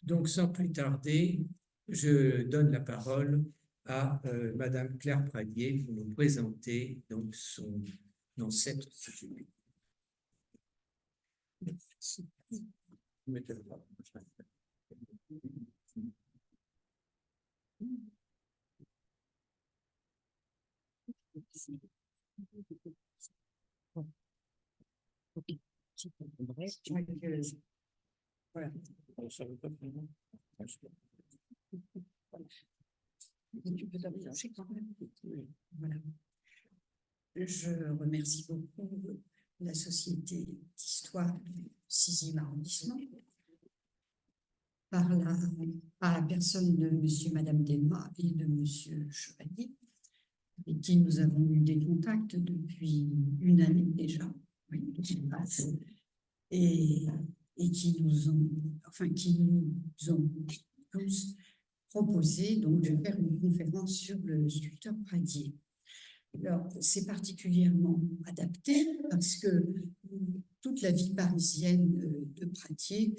Donc, sans plus tarder, je donne la parole à Madame Claire Pradier pour nous présenter donc son ancêtre sujet. Merci. Voilà. Tu peux t'approcher quand même. Voilà. Je remercie beaucoup la Société d'histoire du 6e arrondissement par la personne de monsieur et madame Delma et de monsieur Chevalier, avec qui nous avons eu des contacts depuis une année déjà, oui, qui passe, et qui nous ont tous proposé donc, de faire une conférence sur le sculpteur Pradier. Alors, c'est particulièrement adapté parce que toute la vie parisienne de Pradier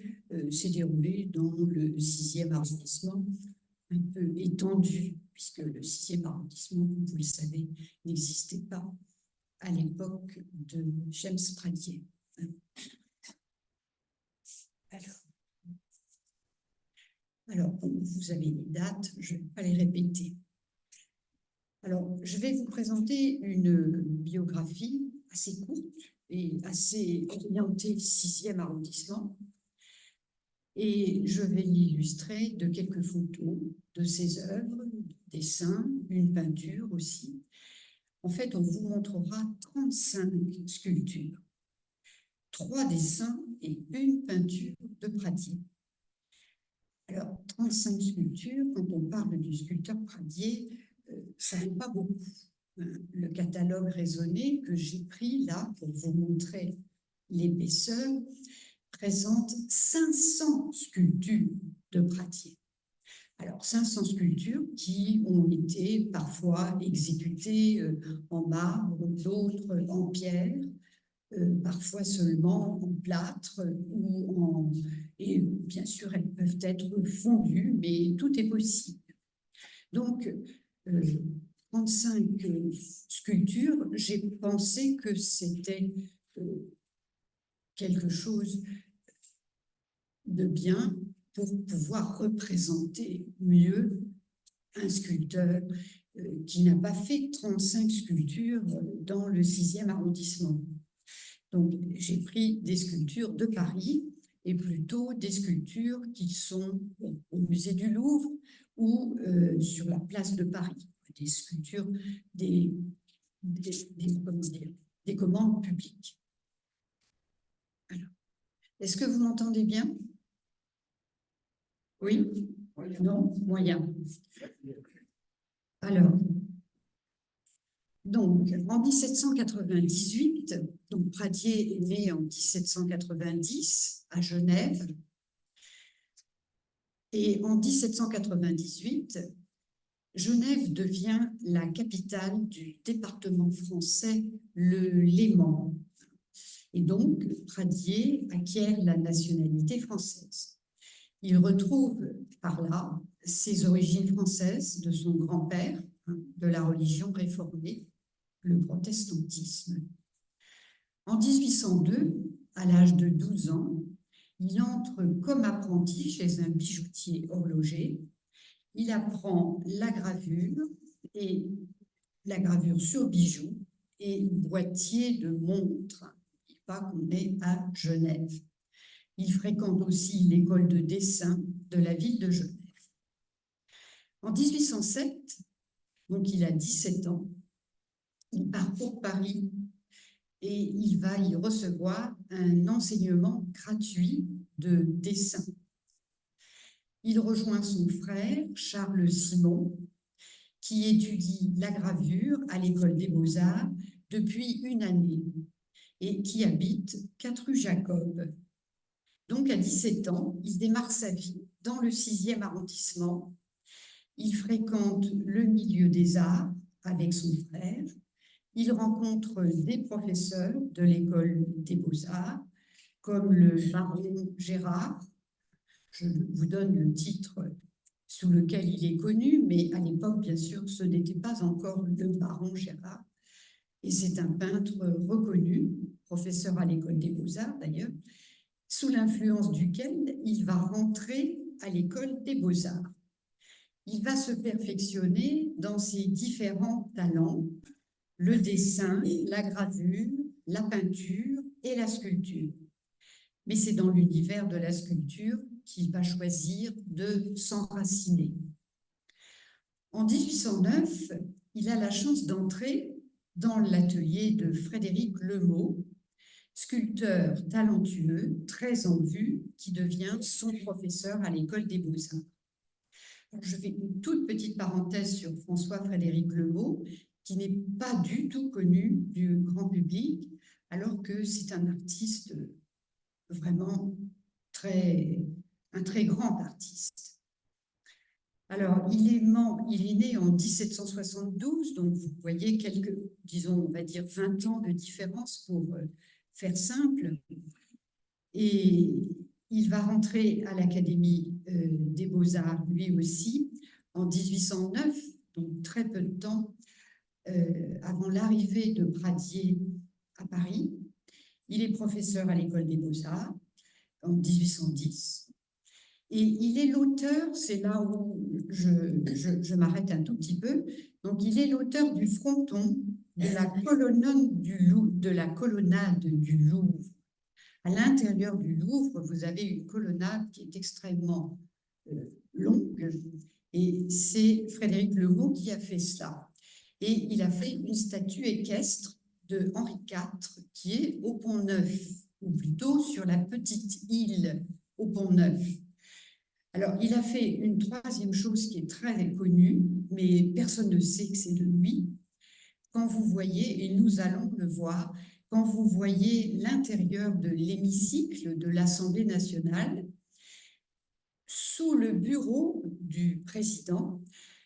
s'est déroulée dans le 6e arrondissement, un peu étendu, puisque le 6e arrondissement, comme vous le savez, n'existait pas à l'époque de James Pradier. Alors, vous avez les dates, je ne vais pas les répéter. Alors, je vais vous présenter une biographie assez courte et assez orientée 6e arrondissement. Et je vais l'illustrer de quelques photos de ses œuvres, dessins, une peinture aussi. En fait, on vous montrera 35 sculptures, 3 dessins et une peinture de Pradier. Alors, 35 sculptures, quand on parle du sculpteur Pradier, ça n'est pas beaucoup. Le catalogue raisonné que j'ai pris là pour vous montrer l'épaisseur présente 500 sculptures de Pradier. Alors, 500 sculptures qui ont été parfois exécutées en marbre, d'autres en pierre, parfois seulement en plâtre et bien sûr elles peuvent être fondues, mais tout est possible. Donc 35 sculptures, j'ai pensé que c'était quelque chose de bien pour pouvoir représenter mieux un sculpteur qui n'a pas fait 35 sculptures dans le 6e arrondissement. Donc, j'ai pris des sculptures de Paris et plutôt des sculptures qui sont au musée du Louvre ou sur la place de Paris, des sculptures des commandes publiques. Alors, est-ce que vous m'entendez bien? Oui? Non? Moyen. Alors, donc, en 1798, donc Pradier est né en 1790 à Genève. Et en 1798, Genève devient la capitale du département français, le Léman. Et donc, Pradier acquiert la nationalité française. Il retrouve par là ses origines françaises de son grand-père, de la religion réformée, le protestantisme. En 1802, à l'âge de 12 ans, il entre comme apprenti chez un bijoutier horloger. Il apprend la gravure sur bijoux et boîtier de montres. Il n'est pas qu'on est à Genève. Il fréquente aussi l'école de dessin de la ville de Genève. En 1807, donc il a 17 ans, il part pour Paris et il va y recevoir un enseignement gratuit de dessin. Il rejoint son frère, Charles Simon, qui étudie la gravure à l'école des Beaux-Arts depuis une année et qui habite 4 rue Jacob. Donc, à 17 ans, il démarre sa vie dans le 6e arrondissement. Il fréquente le milieu des arts avec son frère. Il rencontre des professeurs de l'école des Beaux-Arts comme le baron Gérard. Je vous donne le titre sous lequel il est connu, mais à l'époque, bien sûr, ce n'était pas encore le baron Gérard. Et c'est un peintre reconnu, professeur à l'école des Beaux-Arts d'ailleurs, sous l'influence duquel il va rentrer à l'école des Beaux-Arts. Il va se perfectionner dans ses différents talents, le dessin, la gravure, la peinture et la sculpture. Mais c'est dans l'univers de la sculpture qu'il va choisir de s'enraciner. En 1809, il a la chance d'entrer dans l'atelier de Frédéric Lemaud, sculpteur talentueux, très en vue, qui devient son professeur à l'école des Beaux-Arts. Je fais une toute petite parenthèse sur François-Frédéric Lemaud, qui n'est pas du tout connu du grand public, alors que c'est un artiste vraiment un très grand artiste. Alors, il est né en 1772, donc vous voyez quelques, disons, on va dire 20 ans de différence pour faire simple. Et il va rentrer à l'Académie des Beaux-Arts, lui aussi, en 1809, donc très peu de temps avant l'arrivée de Pradier à Paris. Il est professeur à l'École des Beaux-Arts en 1810. Et il est l'auteur, c'est là où je m'arrête un tout petit peu, donc il est l'auteur du fronton de la colonnade du Louvre. À l'intérieur du Louvre, vous avez une colonnade qui est extrêmement longue, et c'est Frédéric Lemaud qui a fait cela. Et il a fait une statue équestre de Henri IV qui est au Pont-Neuf, ou plutôt sur la petite île au Pont-Neuf. Alors, il a fait une troisième chose qui est très connue, mais personne ne sait que c'est de lui. Quand vous voyez, et nous allons le voir, quand vous voyez l'intérieur de l'hémicycle de l'Assemblée nationale, sous le bureau du président,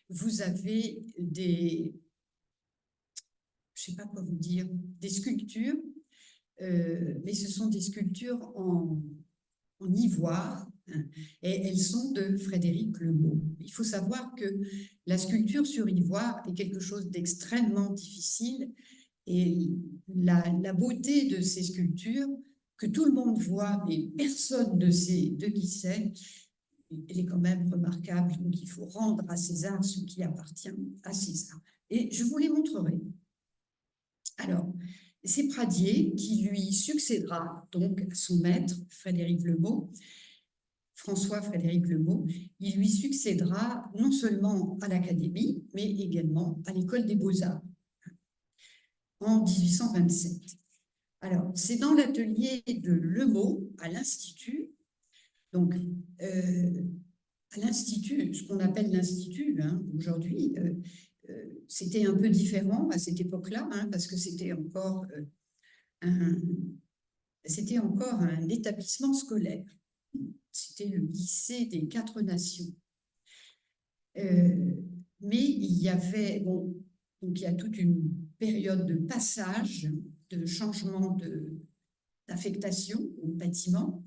vous avez je ne sais pas quoi vous dire, des sculptures, mais ce sont des sculptures en ivoire, hein, et elles sont de Frédéric Lemaud. Il faut savoir que la sculpture sur ivoire est quelque chose d'extrêmement difficile, et la beauté de ces sculptures, que tout le monde voit, mais personne ne sait de qui c'est, elle est quand même remarquable. Donc il faut rendre à César ce qui appartient à César. Et je vous les montrerai. Alors, c'est Pradier qui lui succédera donc à son maître, Frédéric Lemaud, François-Frédéric Lemaud. Il lui succédera non seulement à l'Académie, mais également à l'École des Beaux-Arts en 1827. Alors, c'est dans l'atelier de Lemaud, à l'Institut, donc à l'Institut, ce qu'on appelle l'Institut, hein, aujourd'hui, c'était un peu différent à cette époque-là, hein, parce que c'était encore un établissement scolaire. C'était le lycée des 4 Nations. Mais il y avait, bon, donc il y a toute une période de passage, de changement d'affectation au bâtiment.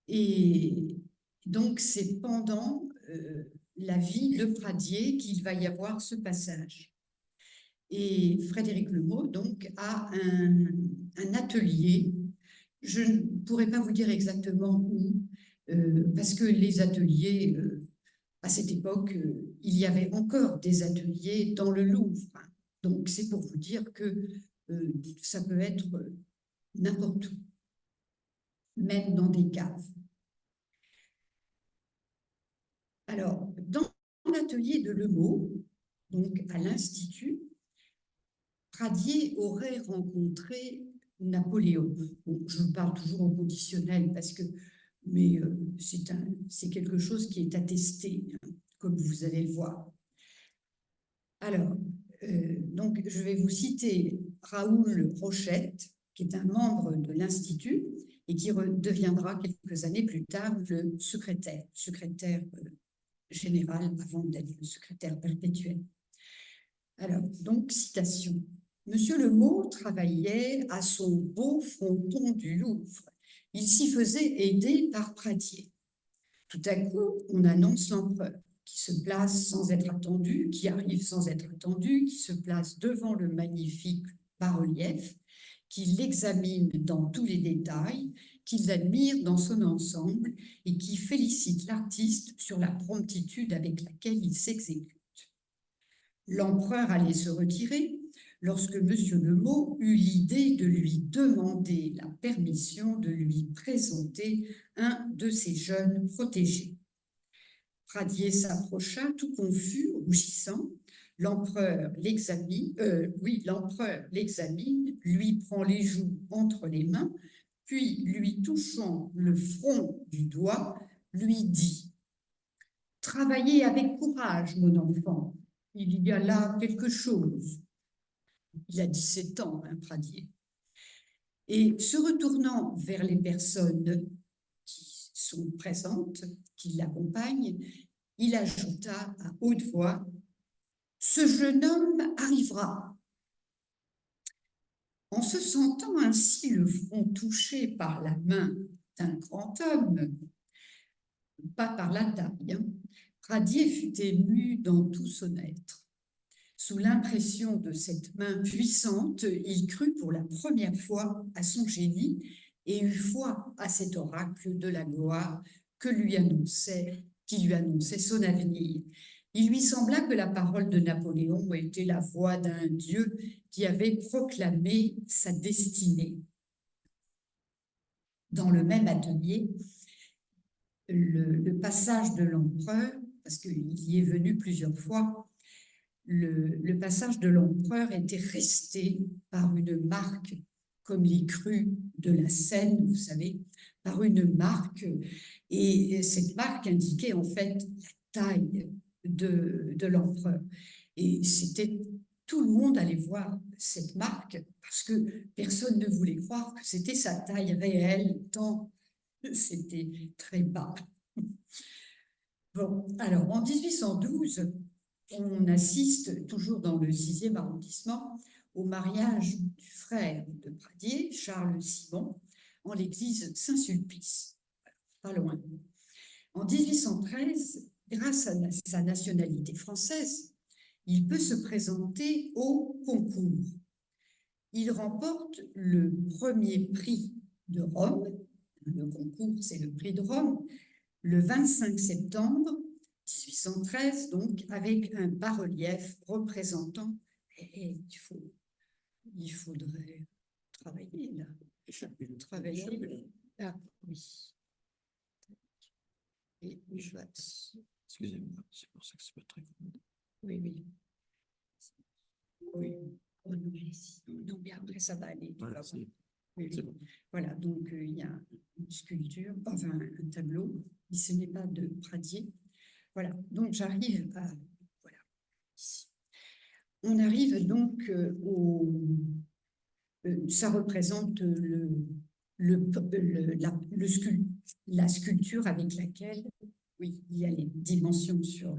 Et donc, c'est pendant la vie de Pradier qu'il va y avoir ce passage. Et Frédéric Lemaud, donc, a un atelier. Je ne pourrais pas vous dire exactement où, parce que les ateliers, à cette époque, il y avait encore des ateliers dans le Louvre. Donc, c'est pour vous dire que ça peut être n'importe où, même dans des caves. Alors, dans l'atelier de Lemaud, donc à l'Institut, Pradier aurait rencontré Napoléon. Bon, je parle toujours au conditionnel parce que, mais c'est quelque chose qui est attesté, hein, comme vous allez le voir. Alors, donc je vais vous citer Raoul Rochette, qui est un membre de l'Institut et qui deviendra quelques années plus tard le secrétaire général avant d'être le secrétaire perpétuel. Alors, donc, citation. Monsieur Lemaud travaillait à son beau fronton du Louvre, Il s'y faisait aider par Pradier. Tout à coup, on annonce l'empereur, qui se place sans être attendu, qui arrive sans être attendu, qui se place devant le magnifique bas-relief, qui l'examine dans tous les détails, qui l'admire dans son ensemble et qui félicite l'artiste sur la promptitude avec laquelle il s'exécute. L'empereur allait se retirer lorsque M. Lemot eut l'idée de lui demander la permission de lui présenter un de ses jeunes protégés. Pradier s'approcha tout confus, rougissant. L'empereur l'examine, lui prend les joues entre les mains, puis lui touchant le front du doigt, lui dit « Travaillez avec courage, mon enfant, il y a là quelque chose. » Il a 17 ans, Pradier. Et se retournant vers les personnes qui sont présentes, qui l'accompagnent, il ajouta à haute voix « Ce jeune homme arrivera. » En se sentant ainsi le front touché par la main d'un grand homme, pas par la taille, Pradier fut ému dans tout son être. Sous l'impression de cette main puissante, il crut pour la première fois à son génie et eut foi à cet oracle de la gloire qui lui annonçait son avenir. Il lui sembla que la parole de Napoléon était la voix d'un dieu qui avait proclamé sa destinée. Dans le même atelier, le passage de l'empereur, parce qu'il y est venu plusieurs fois, le passage de l'empereur était resté par une marque, comme les crues de la Seine, vous savez, par une marque, et cette marque indiquait en fait la taille de l'empereur. Et c'était tout le monde allait voir cette marque parce que personne ne voulait croire que c'était sa taille réelle, tant c'était très bas. Bon, alors en 1812, on assiste, toujours dans le 6e arrondissement, au mariage du frère de Pradier, Charles Simon, en l'église Saint-Sulpice, pas loin. En 1813, grâce à sa nationalité française, il peut se présenter au concours. Il remporte le premier prix de Rome, le concours c'est le prix de Rome, le 25 septembre 1813, donc, avec un bas-relief représentant, et il faudrait travailler là. Travailler. Ah, oui. Et je vais... Excusez-moi, c'est pour ça que c'est pas très commode. Oui, oui. Oui. Oh, non, non, bien après, ça va aller. Voilà, oui, oui. Bon. Voilà, donc il y a une sculpture, enfin un tableau, mais ce n'est pas de Pradier. Voilà, donc j'arrive à... Voilà, ici. On arrive donc ça représente la sculpture avec laquelle... Oui, il y a les dimensions sur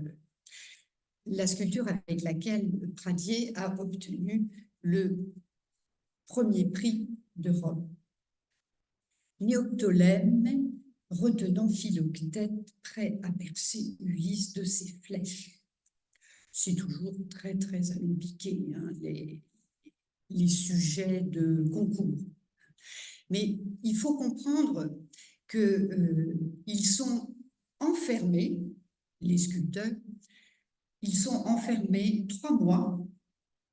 la sculpture avec laquelle Pradier a obtenu le premier prix de Rome. Néoptolème, retenant Philoctète, prêt à percer Ulysse de ses flèches. C'est toujours très, très alambiqué, hein, les sujets de concours. Mais il faut comprendre qu'ils sont enfermés, les sculpteurs, ils sont enfermés 3 mois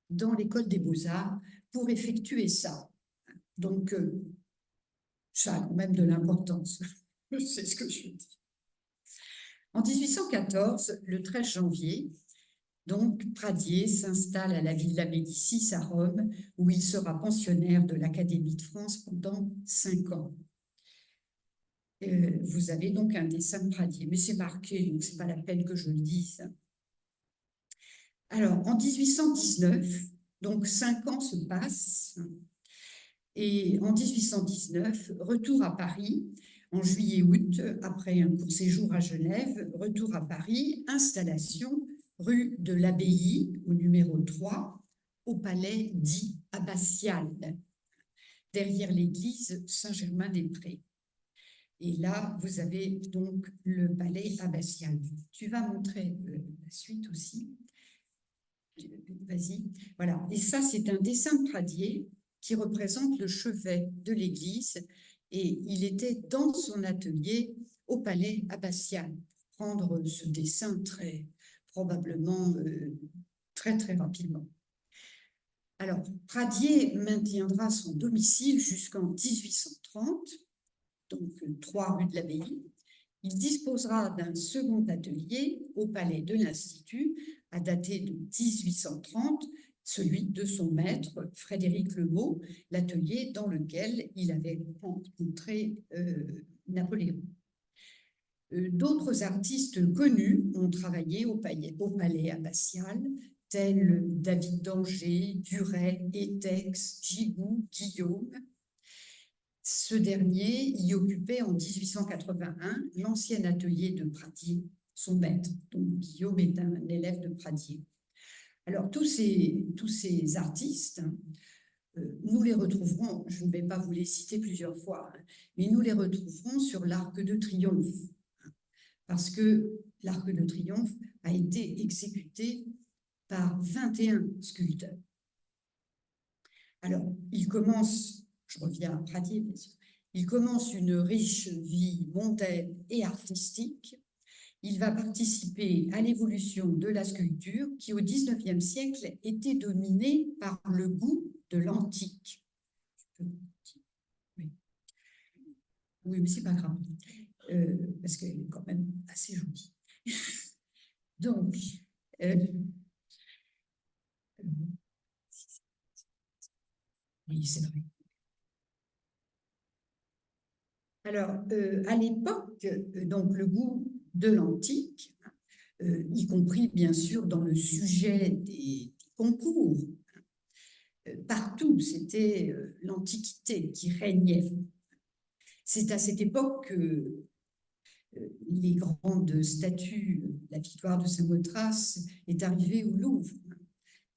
dans l'école des Beaux-Arts pour effectuer ça. Donc, ça a quand même de l'importance. C'est ce que je dis. En 1814, le 13 janvier, donc Pradier s'installe à la Villa Médicis à Rome, où il sera pensionnaire de l'Académie de France pendant 5 ans. Vous avez donc un dessin de Pradier, mais c'est marqué, donc ce n'est pas la peine que je le dise. Alors, en 1819, donc 5 ans se passent, et en 1819, retour à Paris, en juillet-août, après un court séjour à Genève, retour à Paris, installation rue de l'Abbaye, au numéro 3, au palais dit abbatial, derrière l'église Saint-Germain-des-Prés. Et là, vous avez donc le palais abbatial. Tu vas montrer la suite aussi. Vas-y. Voilà. Et ça, c'est un dessin de Pradier qui représente le chevet de l'église. Et il était dans son atelier au palais abbatial pour prendre ce dessin très probablement très, très rapidement. Alors, Pradier maintiendra son domicile jusqu'en 1830, donc 3 rue de l'Abbaye. Il disposera d'un second atelier au palais de l'Institut, à dater de 1830, celui de son maître, Frédéric Lemeau, l'atelier dans lequel il avait rencontré Napoléon. D'autres artistes connus ont travaillé au palais abbatial, tels David d'Angers, Duret, Étex, Gigoux, Guillaume. Ce dernier y occupait en 1881 l'ancien atelier de Pradier, son maître. Donc Guillaume est un élève de Pradier. Alors tous ces artistes, nous les retrouverons, je ne vais pas vous les citer plusieurs fois, mais nous les retrouverons sur l'Arc de Triomphe, parce que l'Arc de Triomphe a été exécuté par 21 sculpteurs. Alors, il commence, je reviens à Pradier, bien sûr, il commence une riche vie mondaine et artistique. Il va participer à l'évolution de la sculpture qui, au XIXe siècle, était dominée par le goût de l'antique. Oui, mais c'est pas grave, parce qu'elle est quand même assez jolie. Donc, oui, c'est vrai. Alors, à l'époque, donc le goût de l'antique, y compris bien sûr dans le sujet des concours, partout, c'était l'Antiquité qui régnait. C'est à cette époque que les grandes statues, la victoire de Samothrace est arrivée au Louvre.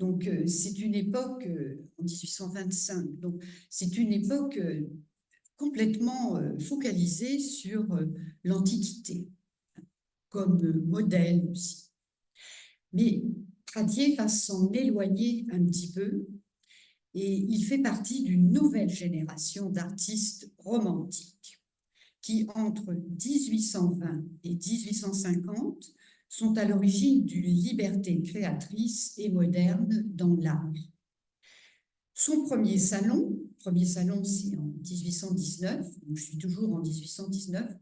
Donc, c'est une époque, en 1825, donc c'est une époque complètement focalisée sur l'Antiquité, comme modèle aussi. Mais Pradier va s'en éloigner un petit peu et il fait partie d'une nouvelle génération d'artistes romantiques qui, entre 1820 et 1850, sont à l'origine d'une liberté créatrice et moderne dans l'art. Son premier salon, c'est en 1819, donc je suis toujours en 1819,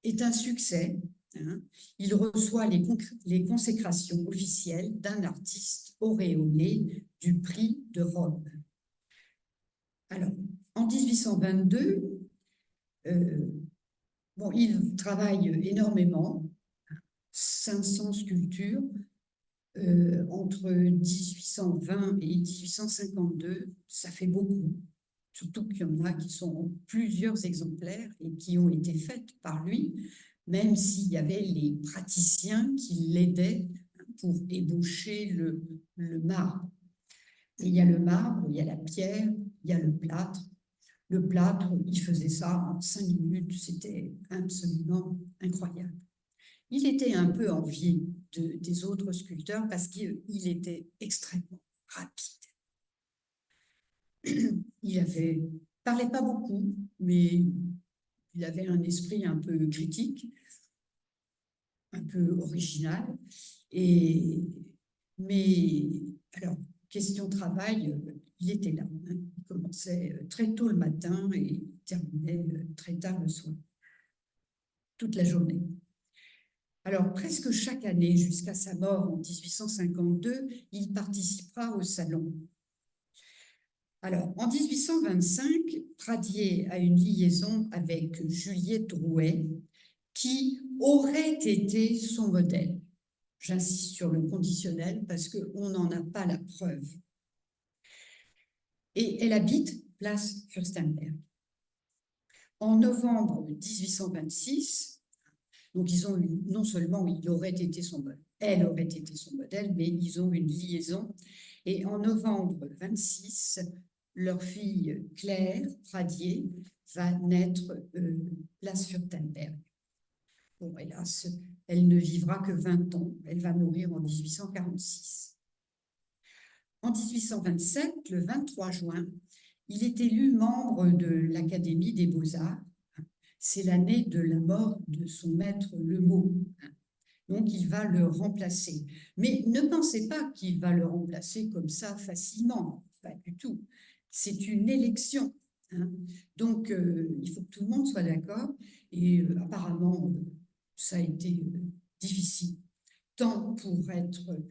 est un succès. Hein. Il reçoit les consécrations officielles d'un artiste auréolé du prix de Rome. Alors, en 1822, il travaille énormément, 500 sculptures, entre 1820 et 1852, ça fait beaucoup, surtout qu'il y en a qui sont plusieurs exemplaires et qui ont été faites par lui, même s'il y avait les praticiens qui l'aidaient pour ébaucher le marbre. Et il y a le marbre, il y a la pierre, il y a le plâtre. Le plâtre, il faisait ça en 5 minutes, c'était absolument incroyable. Il était un peu envié des autres sculpteurs parce qu'il était extrêmement rapide. Il parlait pas beaucoup, mais il avait un esprit un peu critique, un peu original. Mais alors, question travail, il était là. Hein. Il commençait très tôt le matin et il terminait très tard le soir, toute la journée. Alors, presque chaque année, jusqu'à sa mort en 1852, il participera au salon. Alors, en 1825, Pradier a une liaison avec Juliette Drouet, qui aurait été son modèle. J'insiste sur le conditionnel parce qu'on n'en a pas la preuve. Et elle habite place Furstenberg. En novembre 1826, donc, non seulement il aurait été son modèle, elle aurait été son modèle, mais ils ont une liaison. Et en novembre 26, leur fille Claire Pradier va naître place Furstenberg. Bon, hélas, elle ne vivra que 20 ans. Elle va mourir en 1846. En 1827, le 23 juin, il est élu membre de l'Académie des Beaux-Arts. C'est l'année de la mort de son maître Lemeau. Donc, il va le remplacer. Mais ne pensez pas qu'il va le remplacer comme ça facilement. Pas du tout. C'est une élection. Donc, il faut que tout le monde soit d'accord. Et apparemment, ça a été difficile, tant pour être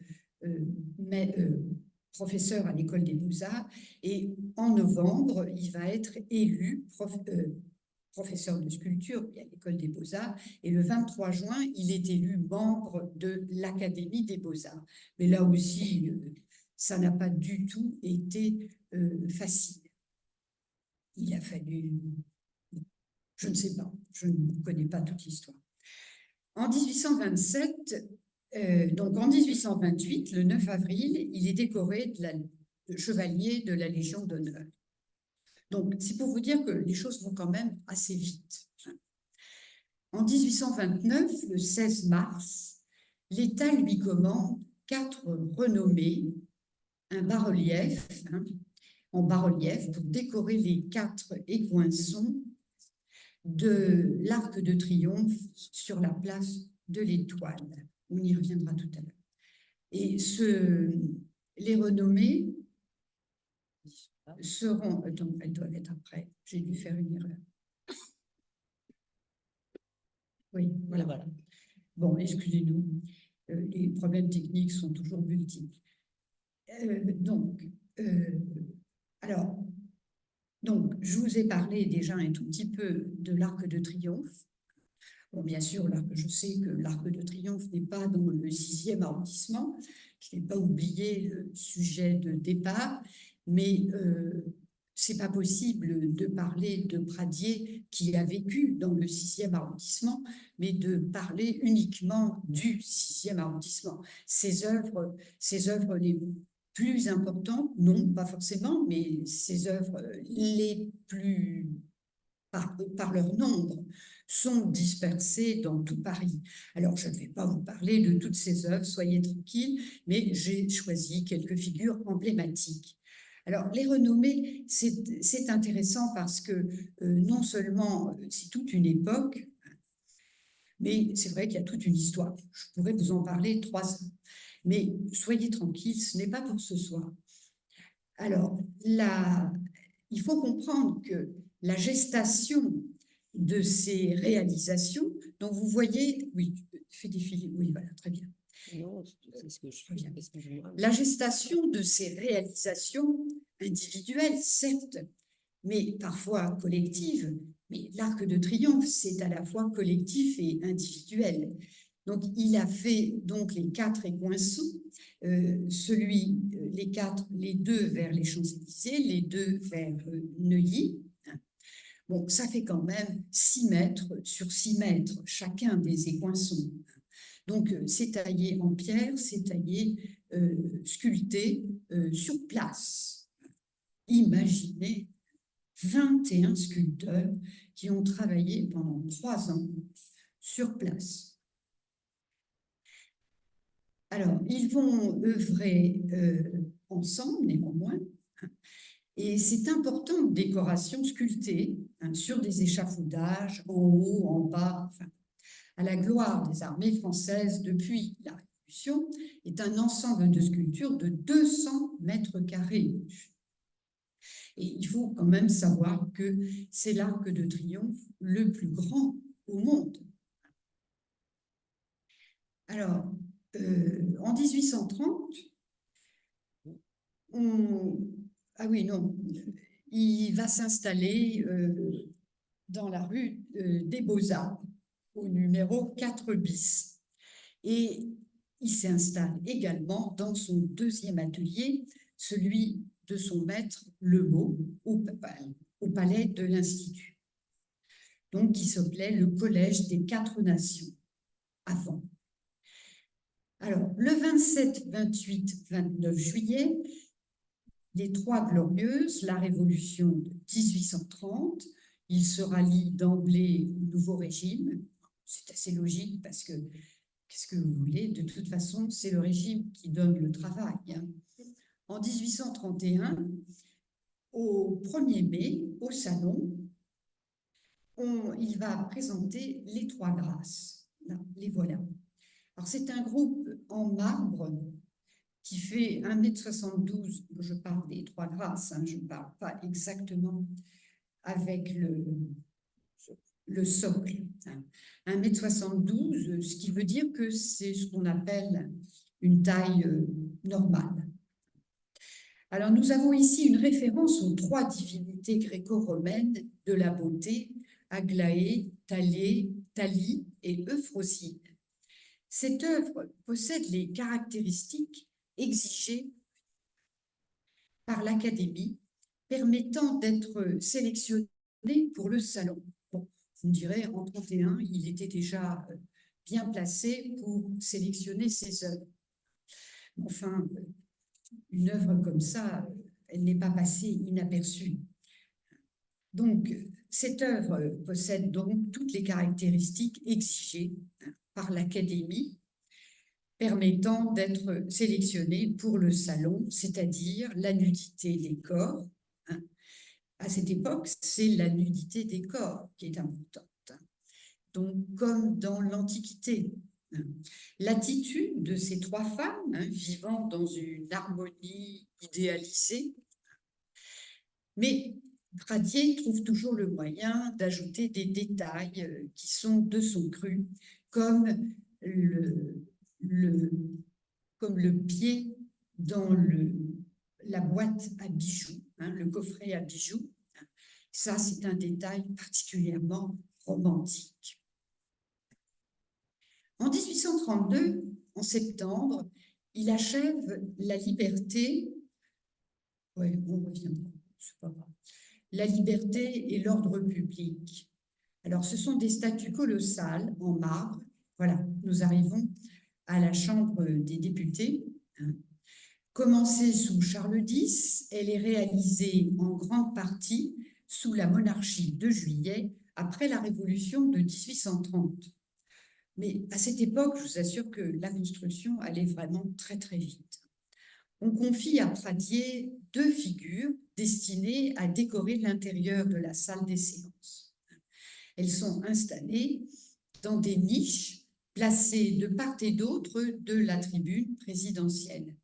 professeur à l'École des Beaux-Arts, et en novembre, il va être élu professeur de sculpture à l'École des Beaux-Arts, et le 23 juin, il est élu membre de l'Académie des Beaux-Arts. Mais là aussi, ça n'a pas du tout été facile. Il a fallu... Je ne sais pas, je ne connais pas toute l'histoire. En 1827, donc en 1828, le 9 avril, il est décoré de chevalier de la Légion d'honneur. Donc, c'est pour vous dire que les choses vont quand même assez vite. En 1829, le 16 mars, l'État lui commande 4 renommées, un bas-relief, en bas-relief, pour décorer les 4 écoinçons de l'Arc de Triomphe sur la place de l'Étoile. On y reviendra tout à l'heure. Et les renommées seront... Attends, elles doivent être après. J'ai dû faire une erreur. Oui, voilà. Bon, excusez-nous. Les problèmes techniques sont toujours multiples. Donc, je vous ai parlé déjà un tout petit peu de l'Arc de Triomphe. Bon, bien sûr, je sais que l'Arc de Triomphe n'est pas dans le 6e arrondissement. Je n'ai pas oublié le sujet de départ, mais ce n'est pas possible de parler de Pradier qui a vécu dans le 6e arrondissement, mais de parler uniquement du 6e arrondissement. Ses œuvres les plus importantes, non, pas forcément, mais ses œuvres les plus, par leur nombre, sont dispersées dans tout Paris. Alors, je ne vais pas vous parler de toutes ces œuvres, soyez tranquilles, mais j'ai choisi quelques figures emblématiques. Alors, les renommées, c'est intéressant parce que non seulement c'est toute une époque, mais c'est vrai qu'il y a toute une histoire. Je pourrais vous en parler 3 ans. Mais soyez tranquilles, ce n'est pas pour ce soir. Alors, il faut comprendre que la gestation de ces réalisations, donc vous voyez, oui, fais défiler, oui, voilà, très bien. Non, c'est ce que je fais. Excusez-moi. La gestation de ces réalisations individuelles, certes, mais parfois collectives, mais l'Arc de Triomphe, c'est à la fois collectif et individuel. Donc, il a fait donc les 4 écoinçons, les 2 vers les Champs-Élysées, les 2 vers Neuilly. Bon, ça fait quand même 6 mètres sur 6 mètres, chacun des écoinçons. Donc, c'est taillé en pierre, c'est taillé, sculpté sur place. Imaginez 21 sculpteurs qui ont travaillé pendant 3 ans sur place. Alors, ils vont œuvrer ensemble, néanmoins, et c'est important, décoration sculptée sur des échafaudages, en haut, en bas, enfin, à la gloire des armées françaises depuis la Révolution, est un ensemble de sculptures de 200 mètres carrés. Et il faut quand même savoir que c'est l'Arc de Triomphe le plus grand au monde. Alors, en 1830, il va s'installer dans la rue des Beaux-Arts, au numéro 4 bis. Et il s'installe également dans son 2e atelier, celui de son maître Lemeau, au palais de l'Institut. Donc, qui s'appelait le Collège des 4 Nations, avant. Alors, le 27, 28, 29 juillet, les 3 Glorieuses, la Révolution de 1830, il se rallie d'emblée au nouveau régime. C'est assez logique parce que, qu'est-ce que vous voulez, de toute façon, c'est le régime qui donne le travail. En 1831, au 1er mai, au Salon, il va présenter les Trois Grâces. Là, les voilà. Alors, c'est un groupe en marbre qui fait 1,72 m. Je parle des Trois Grâces, je ne parle pas exactement avec le socle. 1,72 m, ce qui veut dire que c'est ce qu'on appelle une taille normale. Alors, nous avons ici une référence aux 3 divinités gréco-romaines de la beauté, Aglaé, Thalie et Euphrosyne. Cette œuvre possède les caractéristiques exigées par l'Académie, permettant d'être sélectionné pour le salon. Bon, vous me direz, en 1931, il était déjà bien placé pour sélectionner ses œuvres. Enfin, une œuvre comme ça, elle n'est pas passée inaperçue. Donc, cette œuvre possède donc toutes les caractéristiques exigées par l'Académie, permettant d'être sélectionnée pour le salon, c'est-à-dire la nudité des corps. À cette époque, c'est la nudité des corps qui est importante. Donc, comme dans l'Antiquité, l'attitude de ces 3 femmes vivant dans une harmonie idéalisée. Mais Pradier trouve toujours le moyen d'ajouter des détails qui sont de son cru, comme le pied dans la boîte à bijoux, le coffret à bijoux. Ça, c'est un détail particulièrement romantique. En 1832, en septembre, il achève La Liberté. Oui, on reviendra, c'est pas grave. La Liberté et l'ordre public. Alors, ce sont des statues colossales en marbre. Voilà, nous arrivons à la Chambre des députés. Commencée sous Charles X, elle est réalisée en grande partie sous la monarchie de Juillet, après la Révolution de 1830. Mais à cette époque, je vous assure que la construction allait vraiment très, très vite. On confie à Pradier 2 figures destinées à décorer l'intérieur de la salle des séances. Elles sont installées dans des niches placées de part et d'autre de la tribune présidentielle.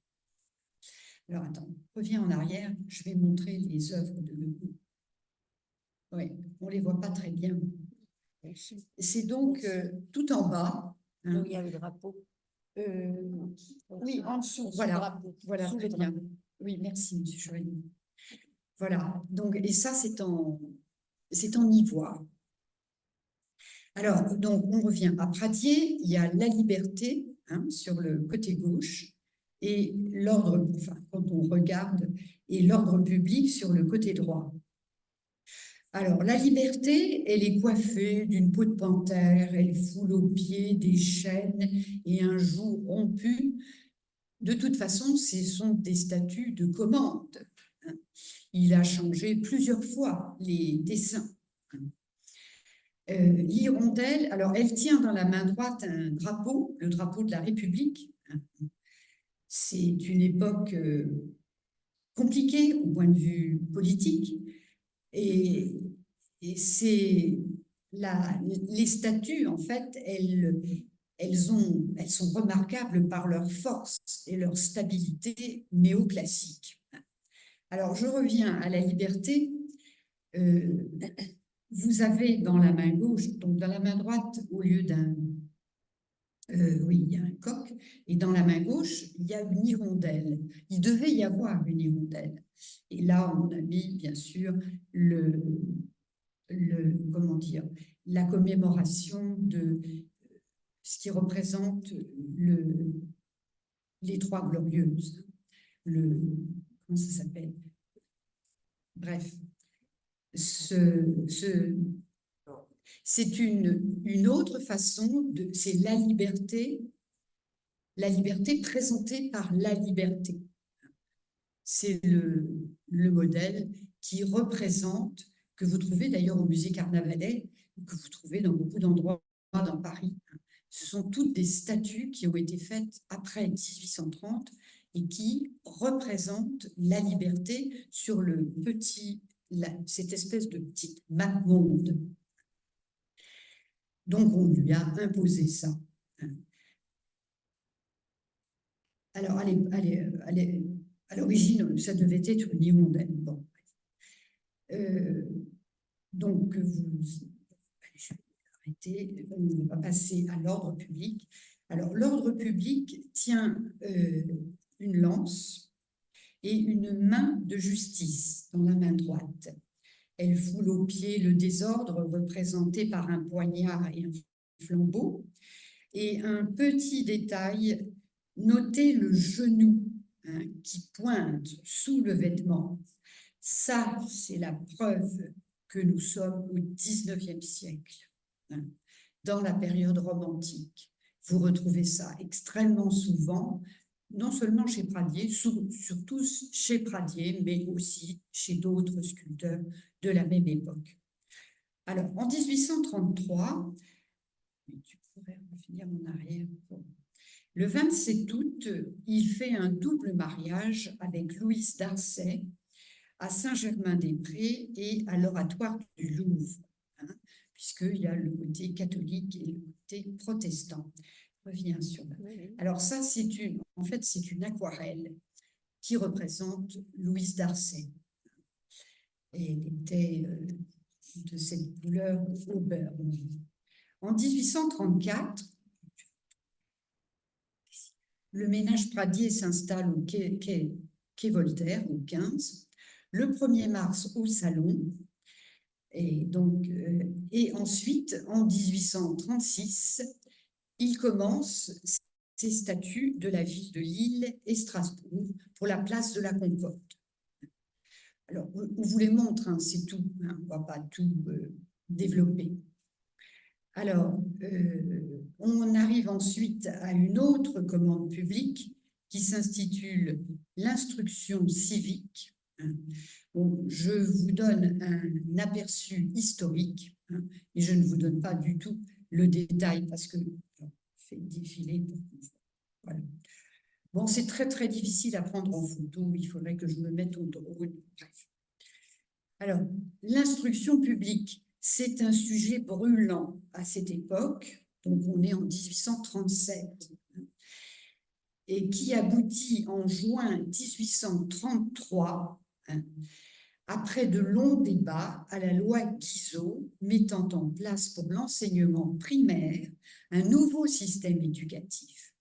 Alors, attends, reviens en arrière, je vais montrer les œuvres de Legault. Oui, on ne les voit pas très bien. C'est donc tout en bas. Où il y a le drapeau. Oui, en dessous, voilà, voilà, très bien. Oui, merci, M. Chevalier. Voilà, donc, et ça, c'est en ivoire. Alors, donc, on revient à Pradier, il y a La Liberté sur le côté gauche, et l'ordre, enfin, quand on regarde, et l'ordre public sur le côté droit. Alors, La Liberté, elle est coiffée d'une peau de panthère, elle foule aux pieds des chaînes et un joug rompu. De toute façon, ce sont des statues de commande. Il a changé plusieurs fois les dessins. L'hirondelle, alors elle tient dans la main droite un drapeau, le drapeau de la République. C'est une époque compliquée au point de vue politique. Et c'est les statues, en fait, elles sont remarquables par leur force et leur stabilité néoclassique. Alors, je reviens à La Liberté. Vous avez dans la main gauche, donc dans la main droite, au lieu d'un... oui, il y a un coq, et dans la main gauche, il y a une hirondelle. Il devait y avoir une hirondelle. Et là, on a mis, bien sûr, comment dire, la commémoration de ce qui représente les 3 glorieuses. Comment ça s'appelle? Bref, c'est une autre façon c'est la liberté présentée par La Liberté. C'est le modèle qui représente que vous trouvez d'ailleurs au musée Carnavalet, que vous trouvez dans beaucoup d'endroits dans Paris. Ce sont toutes des statues qui ont été faites après 1830 et qui représentent la liberté sur le petit, cette espèce de petite map monde. Donc, on lui a imposé ça. Alors, à l'origine, ça devait être une hirondelle. Bon. Donc, je vais arrêter, on va passer à l'ordre public. Alors, l'ordre public tient une lance et une main de justice dans la main droite. Elle foule aux pieds le désordre représenté par un poignard et un flambeau. Et un petit détail, notez le genou qui pointe sous le vêtement. Ça, c'est la preuve que nous sommes au XIXe siècle, dans la période romantique. Vous retrouvez ça extrêmement souvent, non seulement chez Pradier, surtout chez Pradier, mais aussi chez d'autres sculpteurs de la même époque. Alors, en 1833, tu pourrais revenir en arrière. Le 27 août, il fait un double mariage avec Louise Darcet à Saint-Germain-des-Prés et à l'Oratoire du Louvre, puisqu'il y a le côté catholique et le côté protestant. Je reviens sur là. Alors ça, en fait, c'est une aquarelle qui représente Louise Darcet. Et elle était de cette couleur au beurre. En 1834, le ménage Pradier s'installe au quai Voltaire, au 15, le 1er mars au Salon, et ensuite, en 1836, il commence ses statuts de la ville de Lille et Strasbourg pour la place de la Concorde. Alors, on vous les montre, c'est tout, on ne va pas tout développer. Alors, on arrive ensuite à une autre commande publique qui s'intitule l'instruction civique. Bon, je vous donne un aperçu historique et je ne vous donne pas du tout le détail parce que je fais défiler pour que vous... Voilà. Bon, c'est très, très difficile à prendre en photo. Il faudrait que je me mette au drone. Bref. Alors, l'instruction publique, c'est un sujet brûlant à cette époque. Donc, on est en 1837 et qui aboutit en juin 1833, après de longs débats, à la loi Guizot mettant en place pour l'enseignement primaire un nouveau système éducatif.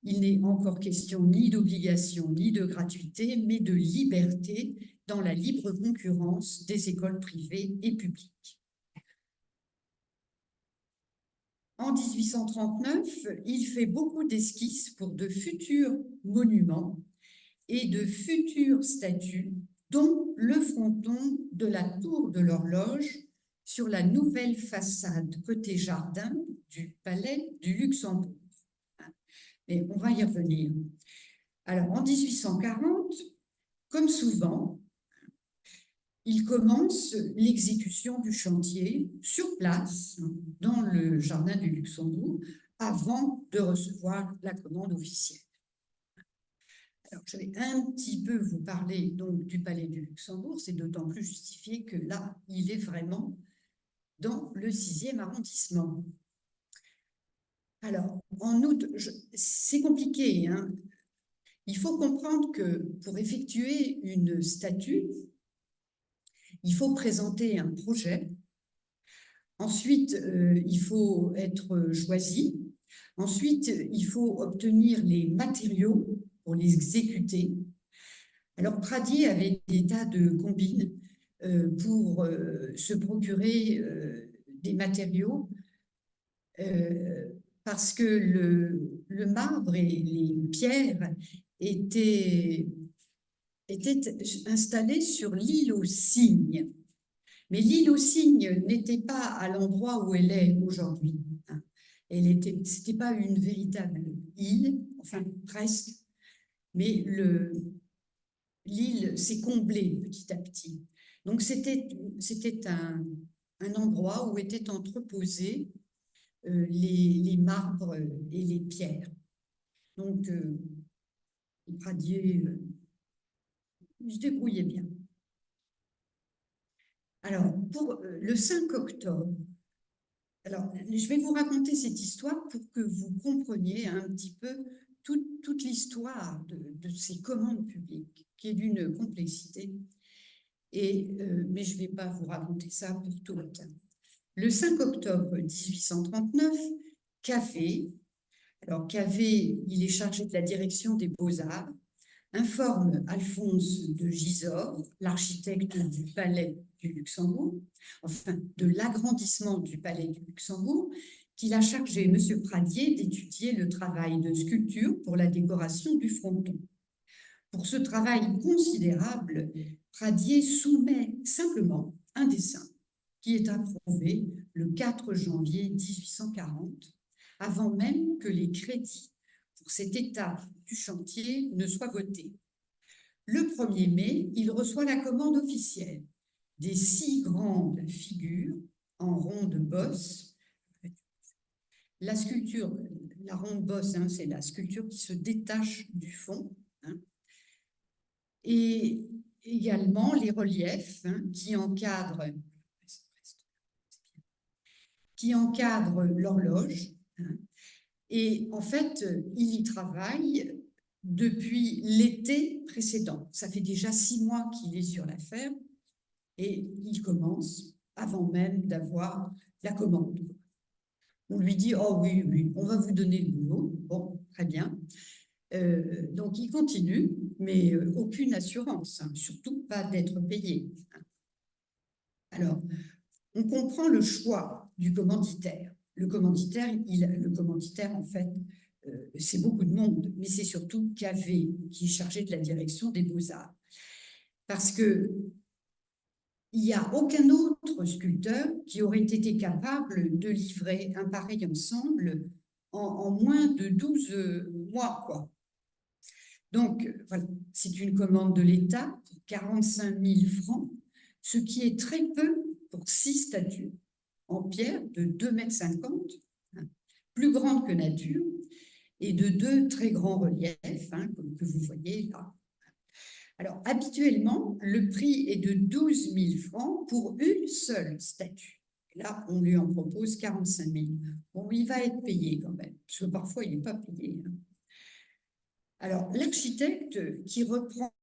Il n'est encore question ni d'obligation ni de gratuité, mais de liberté dans la libre concurrence des écoles privées et publiques. En 1839, il fait beaucoup d'esquisses pour de futurs monuments et de futures statues, dont le fronton de la tour de l'horloge sur la nouvelle façade côté jardin du palais du Luxembourg. Mais on va y revenir. Alors, en 1840, comme souvent, il commence l'exécution du chantier sur place, dans le jardin du Luxembourg, avant de recevoir la commande officielle. Alors, je vais un petit peu vous parler donc du palais du Luxembourg, c'est d'autant plus justifié que là, il est vraiment dans le 6e arrondissement. Alors, en août, c'est compliqué, Il faut comprendre que pour effectuer une statue, il faut présenter un projet. Ensuite, il faut être choisi. Ensuite, il faut obtenir les matériaux pour les exécuter. Alors, Pradier avait des tas de combines pour se procurer des matériaux parce que le marbre et les pierres étaient installés sur l'île aux Cygnes. Mais l'île aux Cygnes n'était pas à l'endroit où elle est aujourd'hui. C'était pas une véritable île, enfin presque, mais l'île s'est comblée petit à petit. Donc, c'était un endroit où étaient entreposés les marbres et les pierres. Donc, Pradier se débrouillait bien. Alors, pour le 5 octobre, alors, je vais vous raconter cette histoire pour que vous compreniez un petit peu toute l'histoire de ces commandes publiques, qui est d'une complexité. Mais je ne vais pas vous raconter ça pour tout le temps. Le 5 octobre 1839, Café, alors Café, il est chargé de la direction des Beaux-Arts, informe Alphonse de Gisors, l'architecte du Palais du Luxembourg, enfin de l'agrandissement du Palais du Luxembourg, qu'il a chargé M. Pradier d'étudier le travail de sculpture pour la décoration du fronton. Pour ce travail considérable, Pradier soumet simplement un dessin qui est approuvé le 4 janvier 1840, avant même que les crédits pour cette étape du chantier ne soient votés. Le 1er mai, il reçoit la commande officielle des 6 grandes figures en ronde bosse. La sculpture, la ronde bosse, c'est la sculpture qui se détache du fond, et également les reliefs qui encadrent l'horloge. Et en fait, il y travaille depuis l'été précédent. Ça fait déjà 6 mois qu'il est sur l'affaire et il commence avant même d'avoir la commande. On lui dit « Oh oui, oui, on va vous donner le boulot. » Bon, très bien. Donc, il continue, mais aucune assurance, surtout pas d'être payé. Alors, on comprend le choix du commanditaire. Le commanditaire, en fait, c'est beaucoup de monde, mais c'est surtout Café qui est chargé de la direction des Beaux-Arts. Parce que il n'y a aucun autre sculpteur qui aurait été capable de livrer un pareil ensemble en moins de 12 mois, quoi. Donc, voilà, c'est une commande de l'État pour 45 000 francs, ce qui est très peu pour 6 statues en pierre de 2,50 m, plus grandes que nature, et de 2 très grands reliefs, comme que vous voyez là. Alors, habituellement, le prix est de 12 000 francs pour une seule statue. Là, on lui en propose 45 000. Bon, il va être payé quand même, parce que parfois, il n'est pas payé. Alors, l'architecte qui reprend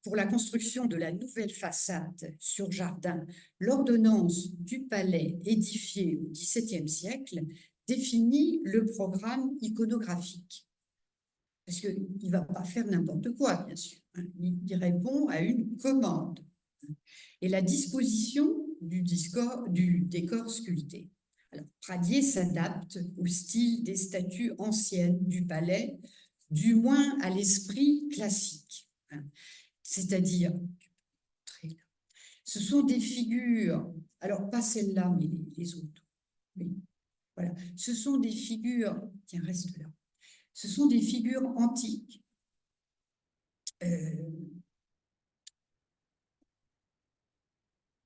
pour la construction de la nouvelle façade sur jardin l'ordonnance du palais édifié au XVIIe siècle définit le programme iconographique. Parce qu'il ne va pas faire n'importe quoi, bien sûr. Il répond à une commande. Et la disposition du décor sculpté. Alors, Pradier s'adapte au style des statues anciennes du palais, du moins à l'esprit classique. C'est-à-dire, ce sont des figures, alors pas celle-là, mais les autres. Oui, voilà. Ce sont des figures, tiens, reste là. Ce sont des figures antiques,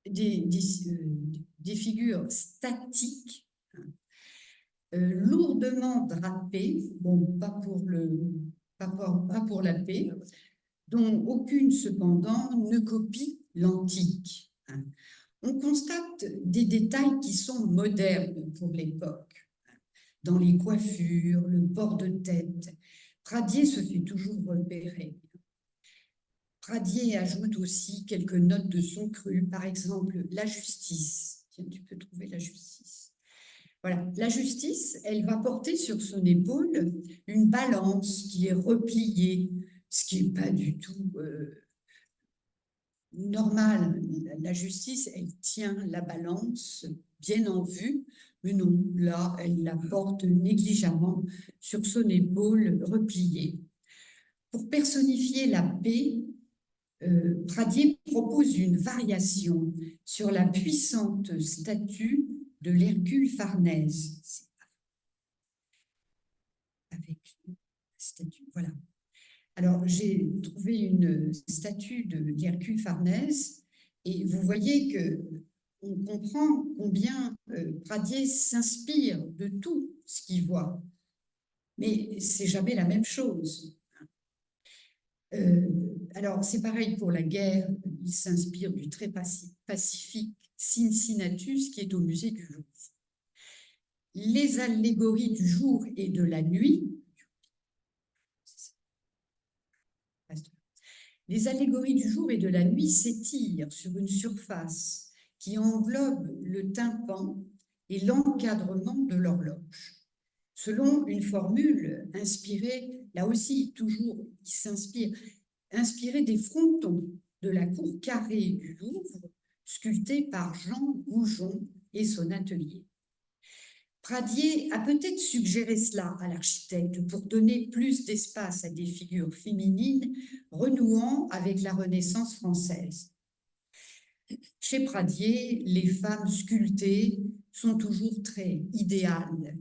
des figures statiques, lourdement drapées, bon, pas pour la paix, dont aucune cependant ne copie l'antique. On constate des détails qui sont modernes pour l'époque, dans les coiffures, le port de tête. Pradier se fait toujours repérer. Pradier ajoute aussi quelques notes de son cru, par exemple la justice. Tiens, tu peux trouver la justice. Voilà, la justice, elle va porter sur son épaule une balance qui est repliée, ce qui n'est pas du tout normal. La justice, elle tient la balance bien en vue, mais non, là, elle la porte négligemment sur son épaule repliée. Pour personnifier la paix, Pradier propose une variation sur la puissante statue de l'Hercule Farnèse. Avec la statue, voilà. Alors, j'ai trouvé une statue de l'Hercule Farnèse Et vous voyez que on comprend combien Pradier s'inspire de tout ce qu'il voit. Mais c'est jamais la même chose. Alors, c'est pareil pour la guerre. Il s'inspire du très pacifique Cincinnatus qui est au musée du Louvre. Les allégories du jour et de la nuit. Les allégories du jour et de la nuit s'étirent sur une surface qui englobe le tympan et l'encadrement de l'horloge. Selon une formule inspirée, là aussi, toujours, il s'inspire, inspirée des frontons de la cour carrée du Louvre, sculptés par Jean Goujon et son atelier. Pradier a peut-être suggéré cela à l'architecte pour donner plus d'espace à des figures féminines renouant avec la Renaissance française. Chez Pradier, les femmes sculptées sont toujours très idéales,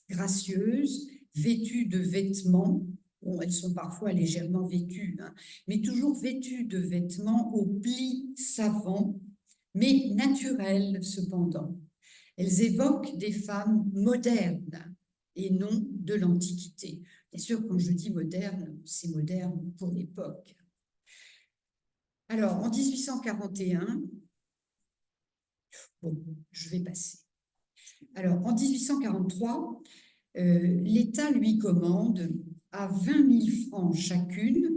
gracieuses, vêtues de vêtements. Bon, elles sont parfois légèrement vêtues, mais toujours vêtues de vêtements aux plis savants, mais naturels cependant. Elles évoquent des femmes modernes et non de l'Antiquité. Bien sûr, quand je dis moderne, c'est moderne pour l'époque. Alors, en 1841, bon, je vais passer. Alors, en 1843, l'État lui commande à 20 000 francs chacune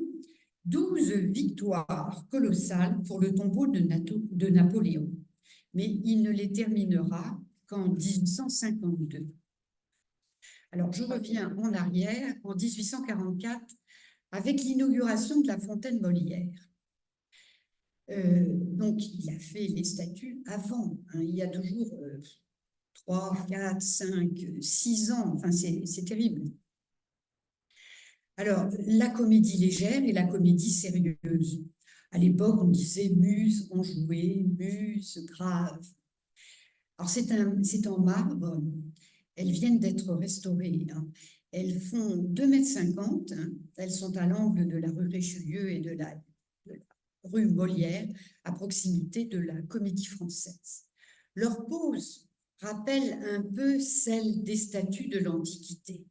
12 victoires colossales pour le tombeau de Napoléon. Mais il ne les terminera qu'en 1852. Alors, je reviens en arrière, en 1844, avec l'inauguration de la Fontaine Molière. Donc, il a fait les statues avant. Il y a toujours 3, 4, 5, 6 ans. Enfin, c'est terrible. Alors, la comédie légère et la comédie sérieuse. À l'époque, on disait muse enjouée, muse grave. Alors, c'est en marbre. Elles viennent d'être restaurées. Elles font 2,50 m. Elles sont à l'angle de la rue Richelieu et de la rue Molière, à proximité de la Comédie Française. Leur pose rappelle un peu celle des statues de l'Antiquité.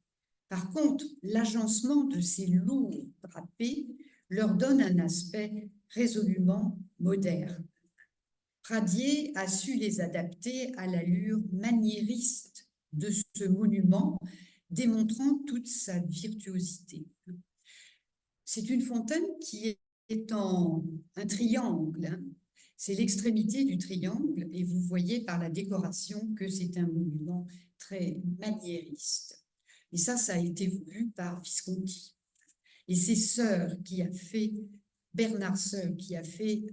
Par contre, l'agencement de ces lourds drapés leur donne un aspect résolument moderne. Pradier a su les adapter à l'allure maniériste de ce monument, démontrant toute sa virtuosité. C'est une fontaine qui est en un triangle. C'est l'extrémité du triangle et vous voyez par la décoration que c'est un monument très maniériste. Et ça a été voulu par Visconti. Et c'est Sœur qui a fait, Bernard Sœur qui a fait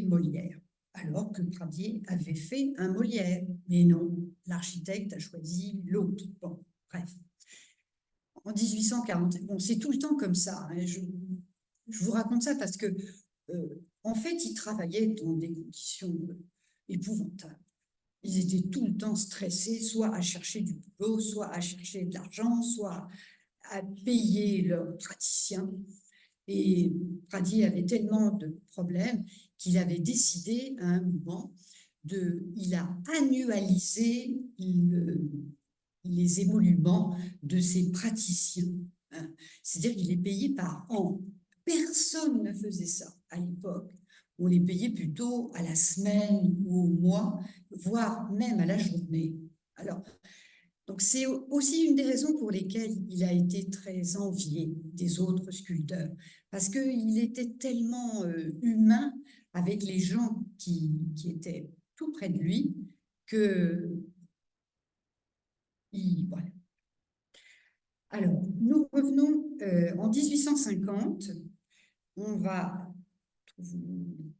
Molière, alors que Pradier avait fait un Molière. Mais non, l'architecte a choisi l'autre. Bon, bref. En 1840, bon, c'est tout le temps comme ça. Je vous raconte ça parce que, en fait, ils travaillaient dans des conditions épouvantables. Ils étaient tout le temps stressés, soit à chercher du boulot, soit à chercher de l'argent, soit à payer leurs praticiens. Et Pradier avait tellement de problèmes qu'il avait décidé à un moment il a annualisé les émoluments de ses praticiens. C'est-à-dire qu'il les payait par an. Personne ne faisait ça à l'époque. On les payait plutôt à la semaine ou au mois, voire même à la journée. Alors, donc c'est aussi une des raisons pour lesquelles il a été très envié des autres sculpteurs, parce qu'il était tellement humain avec les gens qui étaient tout près de lui que voilà. Alors, nous revenons en 1850. On va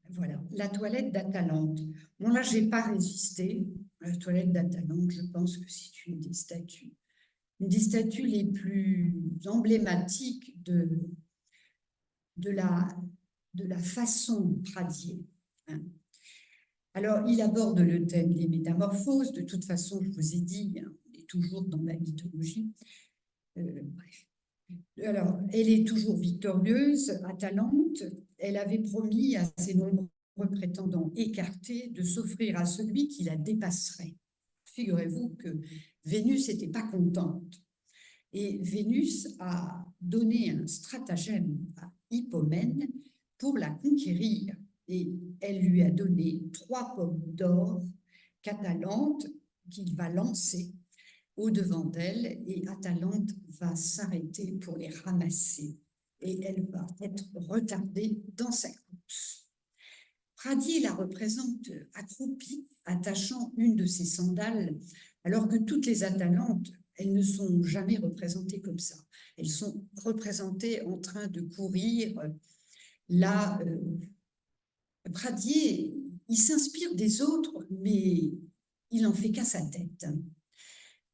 voilà, la toilette d'Atalante. Bon, là, je n'ai pas résisté. La toilette d'Atalante, je pense que c'est une des statues les plus emblématiques de la façon Pradier. Alors, il aborde le thème des métamorphoses. De toute façon, je vous ai dit, on est toujours dans la mythologie. Bref. Alors, elle est toujours victorieuse, Atalante. elle avait promis à ses nombreux prétendants écartés de s'offrir à celui qui la dépasserait. Figurez-vous que Vénus n'était pas contente. Et Vénus a donné un stratagème à Hippomène pour la conquérir. Et elle lui a donné 3 pommes d'or qu'Atalante, qu'il va lancer au-devant d'elle, et Atalante va s'arrêter pour les ramasser. Et elle va être retardée dans sa course. Pradier la représente accroupie, attachant une de ses sandales, alors que toutes les Atalantes, elles ne sont jamais représentées comme ça. Elles sont représentées en train de courir. Là, Pradier, il s'inspire des autres, mais il n'en fait qu'à sa tête.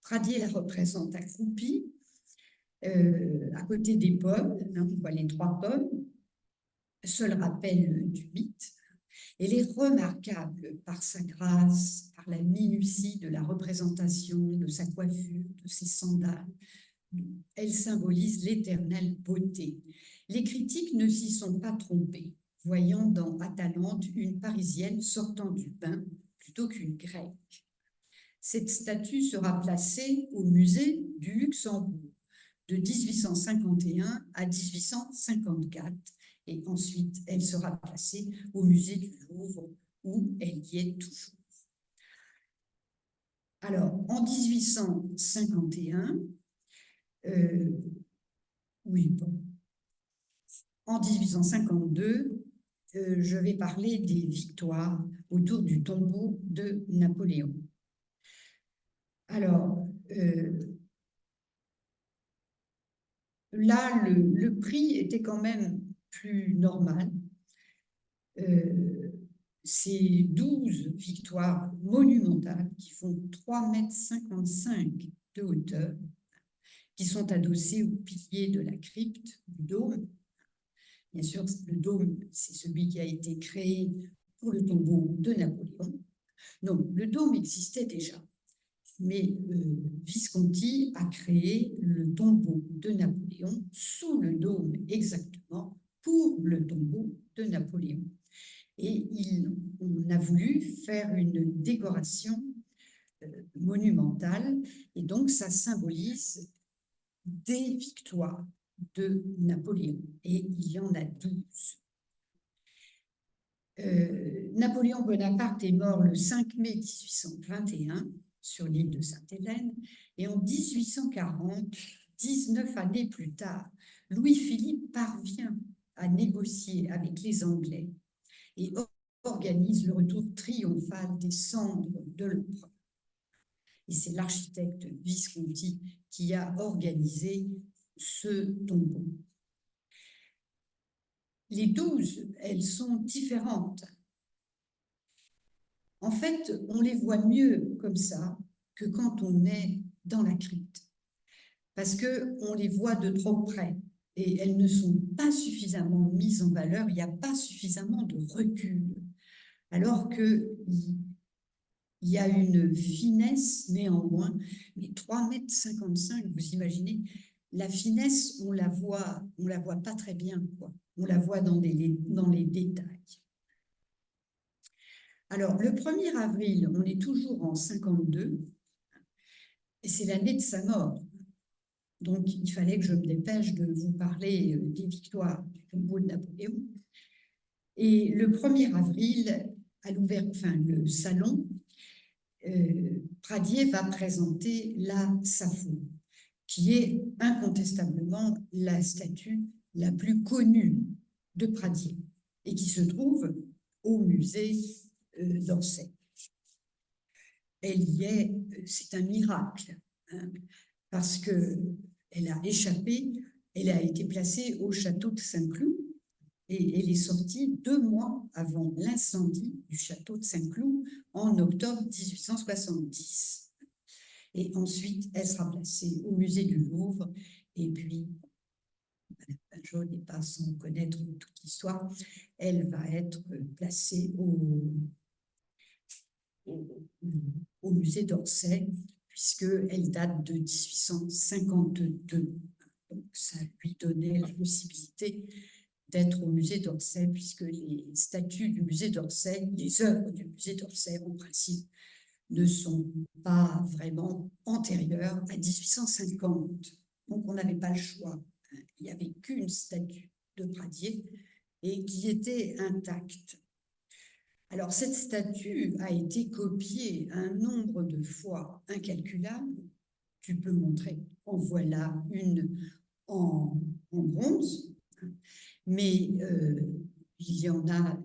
Pradier la représente accroupie, à côté des pommes, on voit les 3 pommes, seul rappel du mythe. Elle est remarquable par sa grâce, par la minutie de la représentation, de sa coiffure, de ses sandales. Elle symbolise l'éternelle beauté. Les critiques ne s'y sont pas trompés, voyant dans Atalante une Parisienne sortant du bain plutôt qu'une Grecque. Cette statue sera placée au musée du Luxembourg de 1851 à 1854. Et ensuite, elle sera placée au musée du Louvre, où elle y est toujours. Alors, en 1851, en 1852, je vais parler des victoires autour du tombeau de Napoléon. Alors, là, le prix était quand même plus normal. Ces 12 victoires monumentales qui font 3,55 m de hauteur, qui sont adossées au pilier de la crypte du dôme. Bien sûr, le dôme, c'est celui qui a été créé pour le tombeau de Napoléon. Non, le dôme existait déjà, mais Visconti a créé le tombeau de Napoléon sous le dôme exactement pour le tombeau de Napoléon. Et on a voulu faire une décoration monumentale, et donc ça symbolise des victoires de Napoléon, et il y en a 12. Napoléon Bonaparte est mort le 5 mai 1821 sur l'île de Sainte-Hélène, et en 1840, 19 années plus tard, Louis-Philippe parvient à négocier avec les Anglais et organise le retour triomphal des cendres de l'empereur. Et c'est l'architecte Visconti qui a organisé ce tombeau. Les 12, elles sont différentes. En fait, on les voit mieux comme ça que quand on est dans la crypte, parce qu'on les voit de trop près et elles ne sont pas suffisamment mises en valeur, il n'y a pas suffisamment de recul. Alors qu'il y a une finesse néanmoins, mais 3,55 m, vous imaginez, la finesse, on la voit pas très bien, quoi. On la voit dans les détails. Alors, le 1er avril, on est toujours en 52, et c'est l'année de sa mort. Donc, il fallait que je me dépêche de vous parler des victoires du tombeau de Napoléon. Et le 1er avril, à le salon, Pradier va présenter la Sappho, qui est incontestablement la statue la plus connue de Pradier et qui se trouve au musée d'Orsay. Elle y est, c'est un miracle, hein, parce qu'elle a échappé, elle a été placée au château de Saint-Cloud, et elle est sortie 2 mois avant l'incendie du château de Saint-Cloud en octobre 1870. Et ensuite, elle sera placée au musée du Louvre. Et puis, Madame Pinjot n'est pas sans connaître toute l'histoire, elle va être placée au musée d'Orsay, puisqu'elle date de 1852. Donc, ça lui donnait la possibilité d'être au musée d'Orsay, puisque les statues du musée d'Orsay, les œuvres du musée d'Orsay, en principe, ne sont pas vraiment antérieures à 1850. Donc, on n'avait pas le choix. Il n'y avait qu'une statue de Pradier et qui était intacte. Alors, cette statue a été copiée un nombre de fois incalculable. Tu peux montrer. En voilà une en bronze, mais il y en a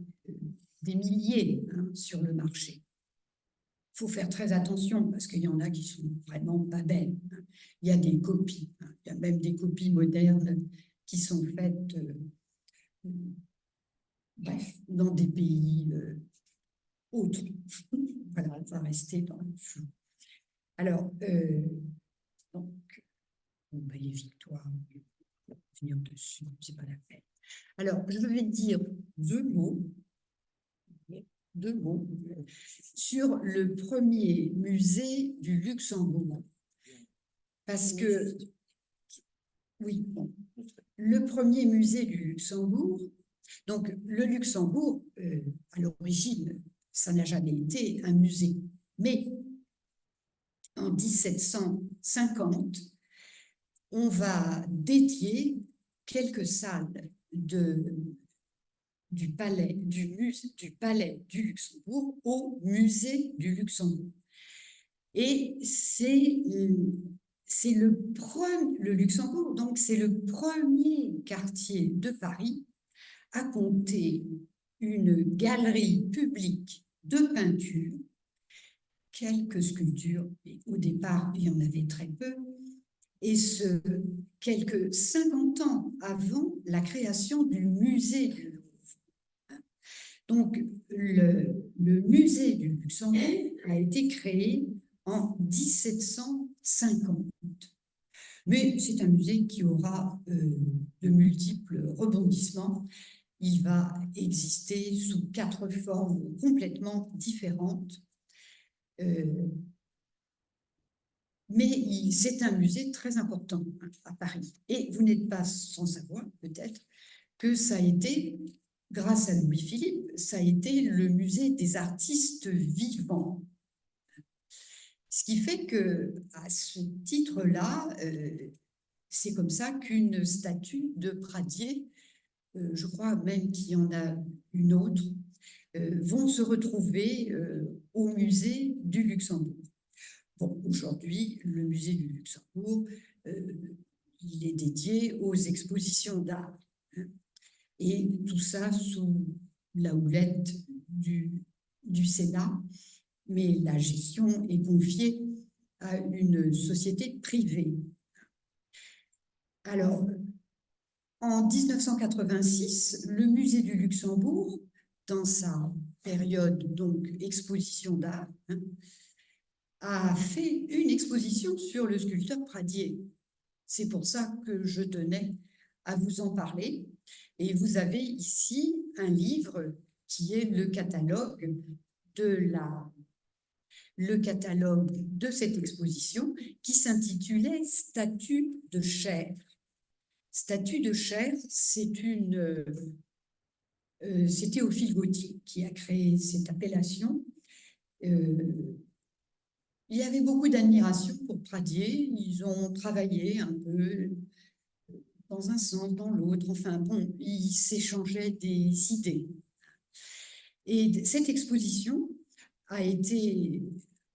des milliers sur le marché. Il faut faire très attention parce qu'il y en a qui sont vraiment pas belles. Il y a des copies. Il y a même des copies modernes qui sont faites bref, dans des pays autres. Voilà, on va rester dans le flou. Alors, donc, les victoires, venir dessus, c'est pas la peine. Alors, je vais dire deux mots sur le premier musée du Luxembourg. Parce que, oui, bon, le premier musée du Luxembourg, donc le Luxembourg, à l'origine, ça n'a jamais été un musée. Mais en 1750, on va dédier quelques salles du palais du Luxembourg au musée du Luxembourg. Et c'est le Luxembourg, donc c'est le premier quartier de Paris à compter une galerie publique de peinture, quelques sculptures, et au départ il y en avait très peu, et ce, quelques 50 ans avant la création du musée du Louvre. Donc, le musée du Luxembourg a été créé en 1750. Mais c'est un musée qui aura de multiples rebondissements. Il va exister sous 4 formes complètement différentes. Mais c'est un musée très important à Paris. Et vous n'êtes pas sans savoir, peut-être, que ça a été, grâce à Louis-Philippe, ça a été le musée des artistes vivants. Ce qui fait qu'à ce titre-là, c'est comme ça qu'une statue de Pradier, je crois même qu'il y en a une autre, vont se retrouver au musée du Luxembourg. Bon, aujourd'hui, le musée du Luxembourg, il est dédié aux expositions d'art. Et tout ça sous la houlette du Sénat, mais la gestion est confiée à une société privée. Alors, en 1986, le musée du Luxembourg, dans sa période donc exposition d'art, a fait une exposition sur le sculpteur Pradier. C'est pour ça que je tenais à vous en parler. Et vous avez ici un livre qui est le catalogue de cette exposition qui s'intitulait « Statue de chair ». Statue de chair, c'est Théophile Gautier qui a créé cette appellation. Il y avait beaucoup d'admiration pour Pradier. Ils ont travaillé un peu dans un sens, dans l'autre. Enfin bon, ils s'échangeaient des idées. Et cette exposition a été,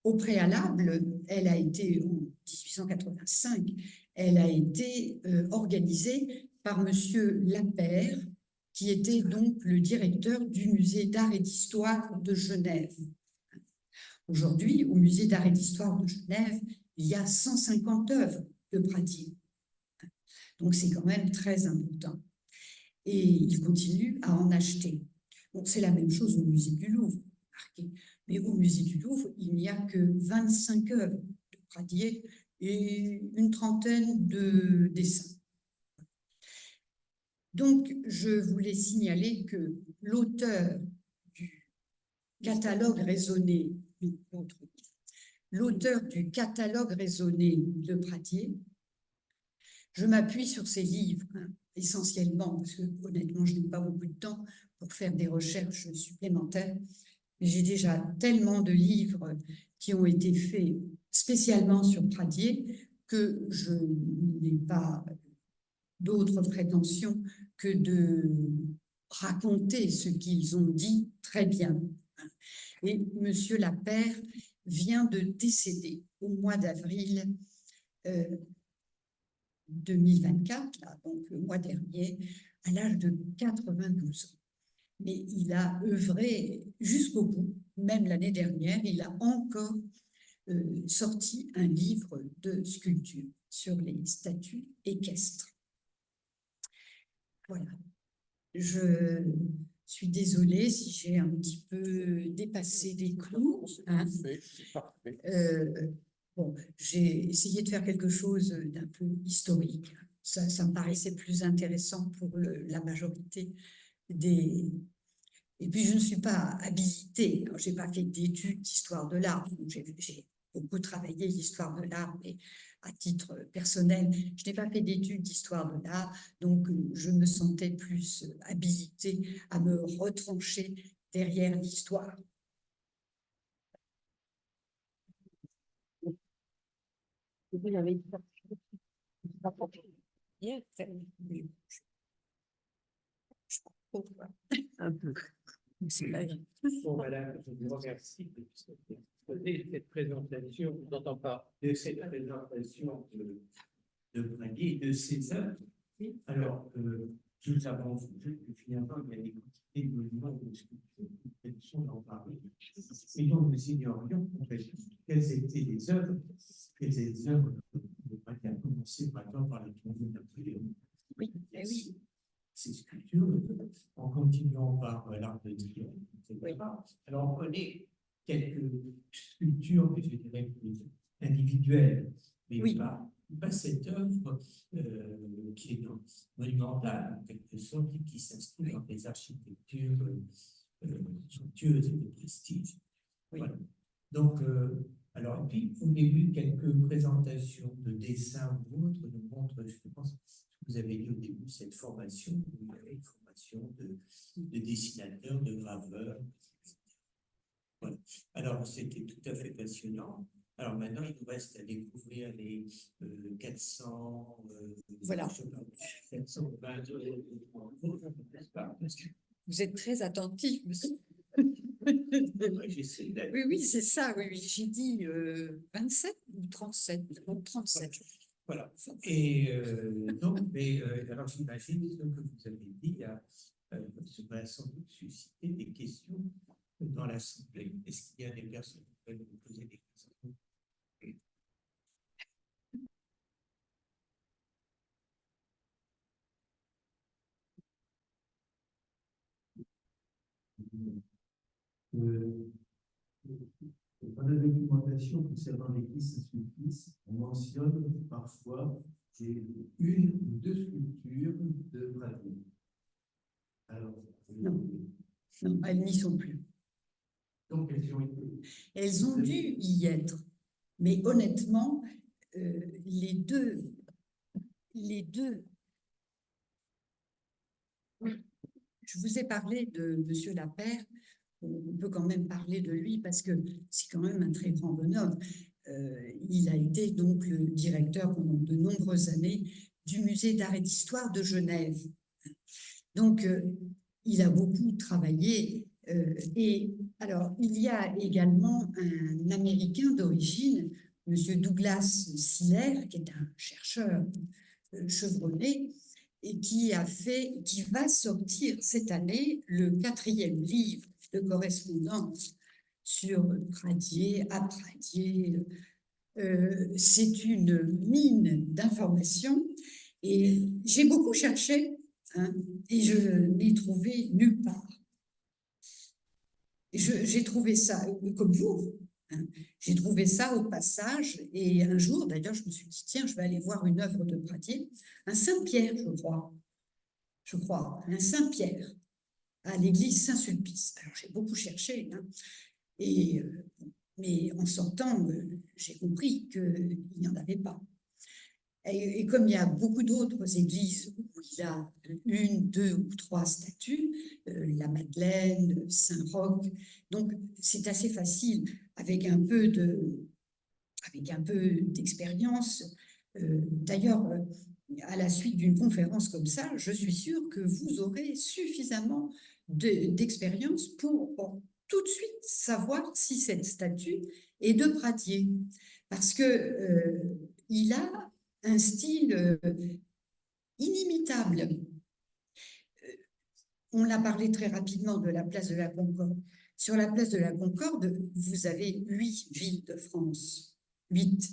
au préalable, elle a été en 1885, elle a été organisée par Monsieur Lapère, qui était donc le directeur du musée d'art et d'histoire de Genève. Aujourd'hui, au musée d'art et d'histoire de Genève, il y a 150 œuvres de Pradier. Donc, c'est quand même très important. Et il continue à en acheter. Bon, c'est la même chose au musée du Louvre. Mais au musée du Louvre, il n'y a que 25 œuvres de Pradier et une trentaine de dessins. Donc, je voulais signaler que l'auteur du catalogue raisonné, de Pradier Je m'appuie sur ces livres, hein, essentiellement, parce que honnêtement, je n'ai pas beaucoup de temps pour faire des recherches supplémentaires. Mais j'ai déjà tellement de livres qui ont été faits spécialement sur Pradier que je n'ai pas d'autres prétentions que de raconter ce qu'ils ont dit très bien. Et Monsieur Lapère vient de décéder au mois d'avril 2024, là, donc le mois dernier, à l'âge de 92 ans. Mais il a œuvré jusqu'au bout. Même l'année dernière, il a encore sorti un livre de sculpture sur les statues équestres. Voilà. Je suis désolée si j'ai un petit peu dépassé des clous. Hein. C'est parfait. Bon, j'ai essayé de faire quelque chose d'un peu historique. Ça me paraissait plus intéressant pour la majorité des... Et puis, je ne suis pas habilitée. Je n'ai pas fait d'études d'histoire de l'art. J'ai beaucoup travaillé l'histoire de l'art, mais à titre personnel, je n'ai pas fait d'études d'histoire de l'art. Donc, je me sentais plus habilitée à me retrancher derrière l'histoire. Vous avez dit hier, un peu. C'est pas grave. Bon, madame, je vous remercie de cette présentation, n'entends pas, de cette présentation de Pradier et de ses œuvres. Alors, nous avons vu que finalement, il y a des quantités de monuments de sculptures qui sont dans Paris. Et donc, nous ignorions quelles étaient les œuvres, de Pradier, à commencer par exemple par les tombeaux de Napoléon. Oui, oui. Ces sculptures, en continuant par l'Arc de Triomphe, etc. Oui. Alors, on connaît quelques sculptures, je dirais, plus individuelles, mais Oui. pas cette œuvre qui est monumentale, en quelque sorte, et qui s'inscrit dans des architectures somptueuses et de prestige. Oui. Voilà. Donc, alors, et puis, au début, quelques présentations de dessins ou autres nous montrent, je pense, vous avez dit au début, cette formation, vous avez une formation de dessinateur, de graveur, etc. Voilà. Alors, c'était tout à fait passionnant. Alors maintenant, il nous reste à découvrir les 400... voilà. 420 n'est-ce pas? Vous êtes très attentif, monsieur. J'essaie d'aller. Oui, oui, c'est ça. Oui, oui. J'ai dit 27 ou 37. Donc 37. Voilà. Et donc, mais alors j'imagine ce que vous avez dit, ça va sans doute susciter des questions dans l'Assemblée. Est-ce qu'il y a des personnes qui peuvent vous poser des questions? Dans la documentation concernant l'église Saint-Sulpice, on mentionne parfois une ou deux sculptures de Pradier. Alors, non, elles n'y sont plus. Donc, elles ont été. Elles ont dû y être. Mais honnêtement, les deux. Je vous ai parlé de Monsieur Lapère. On peut quand même parler de lui parce que c'est quand même un très grand bonhomme. Il a été donc le directeur pendant de nombreuses années du musée d'art et d'histoire de Genève. Donc, il a beaucoup travaillé. Et alors, il y a également un Américain d'origine, Monsieur Douglas Siller, qui est un chercheur chevronné, et qui va sortir cette année le 4e livre de correspondance sur Pradier, à Pradier. C'est une mine d'informations et j'ai beaucoup cherché et je n'ai trouvé nulle part. J'ai trouvé ça, comme vous, j'ai trouvé ça au passage et un jour, d'ailleurs, je me suis dit, tiens, je vais aller voir une œuvre de Pradier, un Saint-Pierre, je crois, un Saint-Pierre à l'église Saint-Sulpice. Alors, j'ai beaucoup cherché, mais en sortant, j'ai compris qu'il n'y en avait pas. Et comme il y a beaucoup d'autres églises où il y a une, deux ou trois statues, la Madeleine, Saint-Roch, donc c'est assez facile avec un peu d'expérience. D'ailleurs, à la suite d'une conférence comme ça, je suis sûre que vous aurez suffisamment d'expérience pour tout de suite savoir si cette statue est de Pradier. Parce que il a un style inimitable. On l'a parlé très rapidement de la place de la Concorde. Sur la place de la Concorde, vous avez 8 villes de France. 8.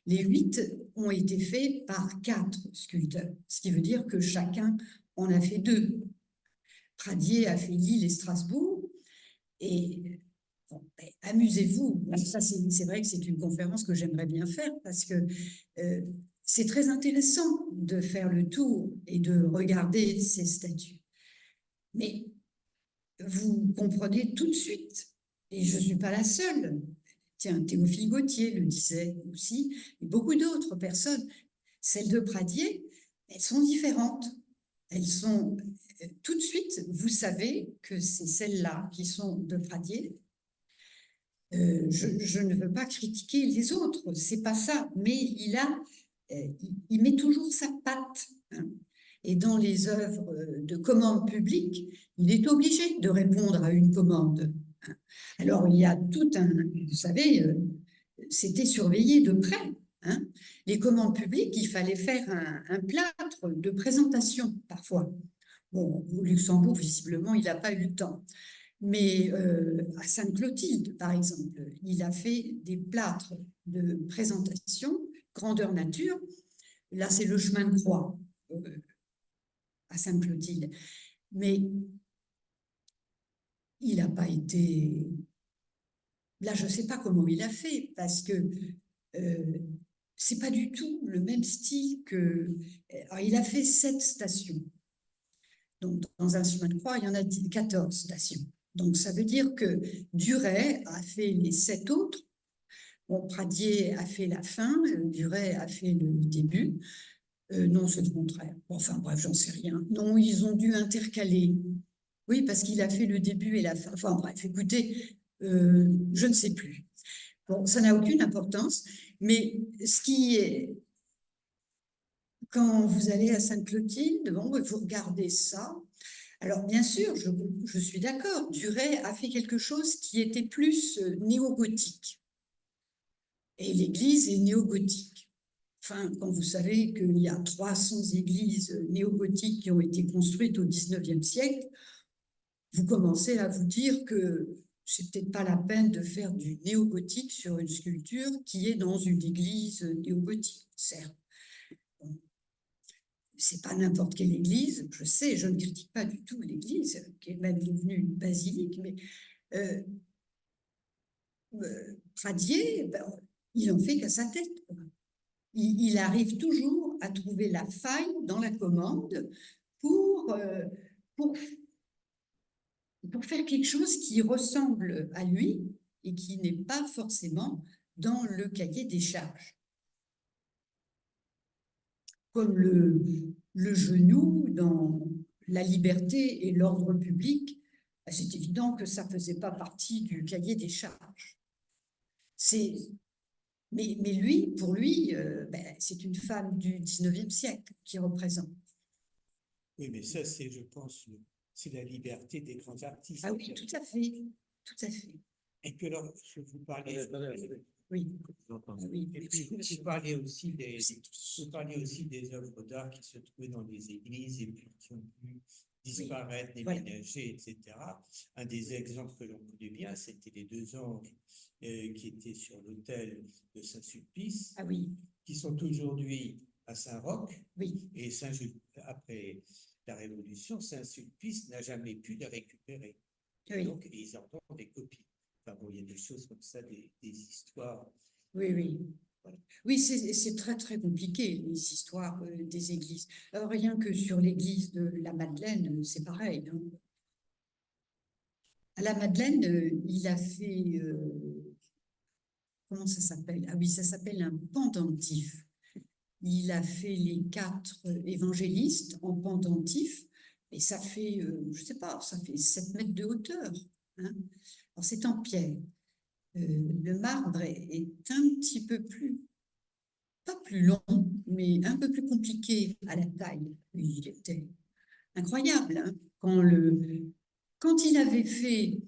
Les 8 ont été faits par 4 sculpteurs, ce qui veut dire que chacun en a fait 2. Pradier a fait Lille et Strasbourg. Et bon, amusez-vous. Ça, c'est vrai que c'est une conférence que j'aimerais bien faire parce que c'est très intéressant de faire le tour et de regarder ces statues. Mais vous comprenez tout de suite, et je ne suis pas la seule. Tiens, Théophile Gautier le disait aussi, et beaucoup d'autres personnes. Celles de Pradier, elles sont différentes. Elles sont tout de suite, vous savez que c'est celles-là qui sont de Pradier. Je ne veux pas critiquer les autres, c'est pas ça, mais il met toujours sa patte. Hein. Et dans les œuvres de commande publique, il est obligé de répondre à une commande. Alors, il y a tout un, vous savez, c'était surveillé de près. Hein. Les commandes publiques, il fallait faire un plâtre de présentation parfois. Bon, au Luxembourg, visiblement, il n'a pas eu le temps. Mais à Sainte-Clotilde, par exemple, il a fait des plâtres de présentation, grandeur nature. Là, c'est le chemin de croix à Sainte-Clotilde. Mais il n'a pas été... Là, je ne sais pas comment il a fait, parce que c'est pas du tout le même style que... Alors, il a fait 7 stations. Donc, dans un chemin de croix, il y en a 14 stations. Donc, ça veut dire que Duret a fait les 7 autres. Bon, Pradier a fait la fin, Duret a fait le début. Non, c'est le contraire. Enfin, bref, j'en sais rien. Non, ils ont dû intercaler. Oui, parce qu'il a fait le début et la fin. Enfin, bref, écoutez, je ne sais plus. Bon, ça n'a aucune importance. Mais ce qui est... Quand vous allez à Sainte-Clotilde, bon, vous regardez ça. Alors, bien sûr, je suis d'accord, Duret a fait quelque chose qui était plus néo-gothique. Et l'église est néo-gothique. Enfin, quand vous savez qu'il y a 300 églises néo-gothiques qui ont été construites au XIXe siècle, vous commencez à vous dire que c'est peut-être pas la peine de faire du néo-gothique sur une sculpture qui est dans une église néo-gothique, certes. Bon. C'est pas n'importe quelle église, je sais, je ne critique pas du tout l'église, qui est même devenue une basilique, mais Pradier, ben, il en fait qu'à sa tête. Il arrive toujours à trouver la faille dans la commande pour faire quelque chose qui ressemble à lui et qui n'est pas forcément dans le cahier des charges. Comme le genou dans la liberté et l'ordre public, c'est évident que ça ne faisait pas partie du cahier des charges. Mais lui, pour lui, c'est une femme du 19e siècle qui représente. Oui, mais ça, c'est, je pense, c'est la liberté des grands artistes. Ah oui, tout à fait, tout à fait. Et que alors, je vous parlais... Oui. Oui. Et puis, vous parlez aussi des œuvres d'art qui se trouvaient dans les églises et puis qui ont pu disparaître, déménager, etc. Un des exemples que l'on connaît bien, c'était les 2 anges qui étaient sur l'autel de Saint-Sulpice, qui sont aujourd'hui à Saint-Roch. Oui. Et après la Révolution, Saint-Sulpice n'a jamais pu les récupérer. Oui. Donc, ils en ont des copies. Enfin, bon, il y a des choses comme ça, des histoires. Oui. Voilà. Oui, c'est très, très compliqué, les histoires des églises. Alors, rien que sur l'église de la Madeleine, c'est pareil. Hein. À la Madeleine, il a fait... comment ça s'appelle? Ah oui, ça s'appelle un pendentif. il a fait les 4 évangélistes en pendentif, et ça fait, je sais pas, ça fait 7 mètres de hauteur, hein. Alors c'est en pierre. Le marbre est un petit peu plus, pas plus long, mais un peu plus compliqué à la taille. Il était incroyable, hein. Quand il avait fait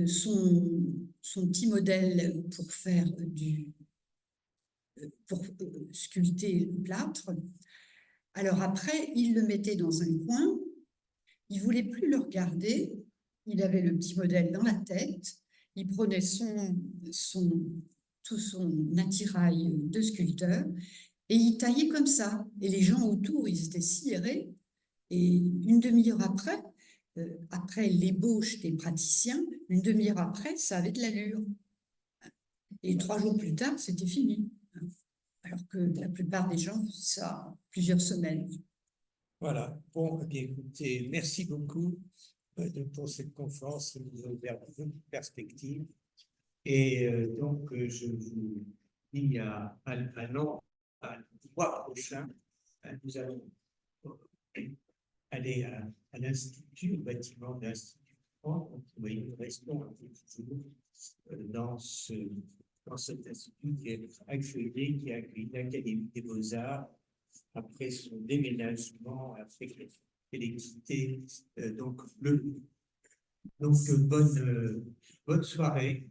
son petit modèle pour faire pour sculpter le plâtre, alors après, il le mettait dans un coin, il voulait plus le regarder, il avait le petit modèle dans la tête, il prenait tout son attirail de sculpteur et il taillait comme ça. Et les gens autour, ils étaient sidérés. Et une demi-heure après, après l'ébauche des praticiens, une demi-heure après, ça avait de l'allure. Et 3 jours plus tard, c'était fini. Alors que la plupart des gens faisaient ça plusieurs semaines. Voilà. Bon, eh bien, écoutez, merci beaucoup pour cette conférence qui nous a ouvert beaucoup de perspectives. Et donc, je vous dis à le mois prochain, nous allons aller à l'Institut, au bâtiment de l'Institut. Donc, nous restons un peu toujours dans cet institut qui est accueilli, qui accueille l'Académie des Beaux-Arts après son déménagement, après qu'elle ait quitté. Donc, bonne soirée.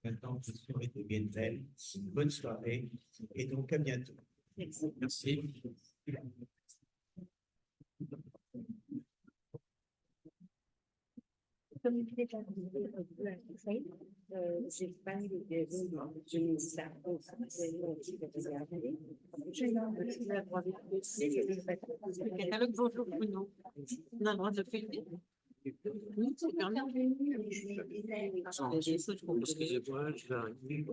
Maintenant que les soirées deviennent belles, bonne soirée et donc à bientôt. Merci. Comme il était j'ai pas eu je n'ai le catalogue bonjour Bruno. On a le droit de le faire. Oui, c'est bien. Excusez-moi, je vais arriver.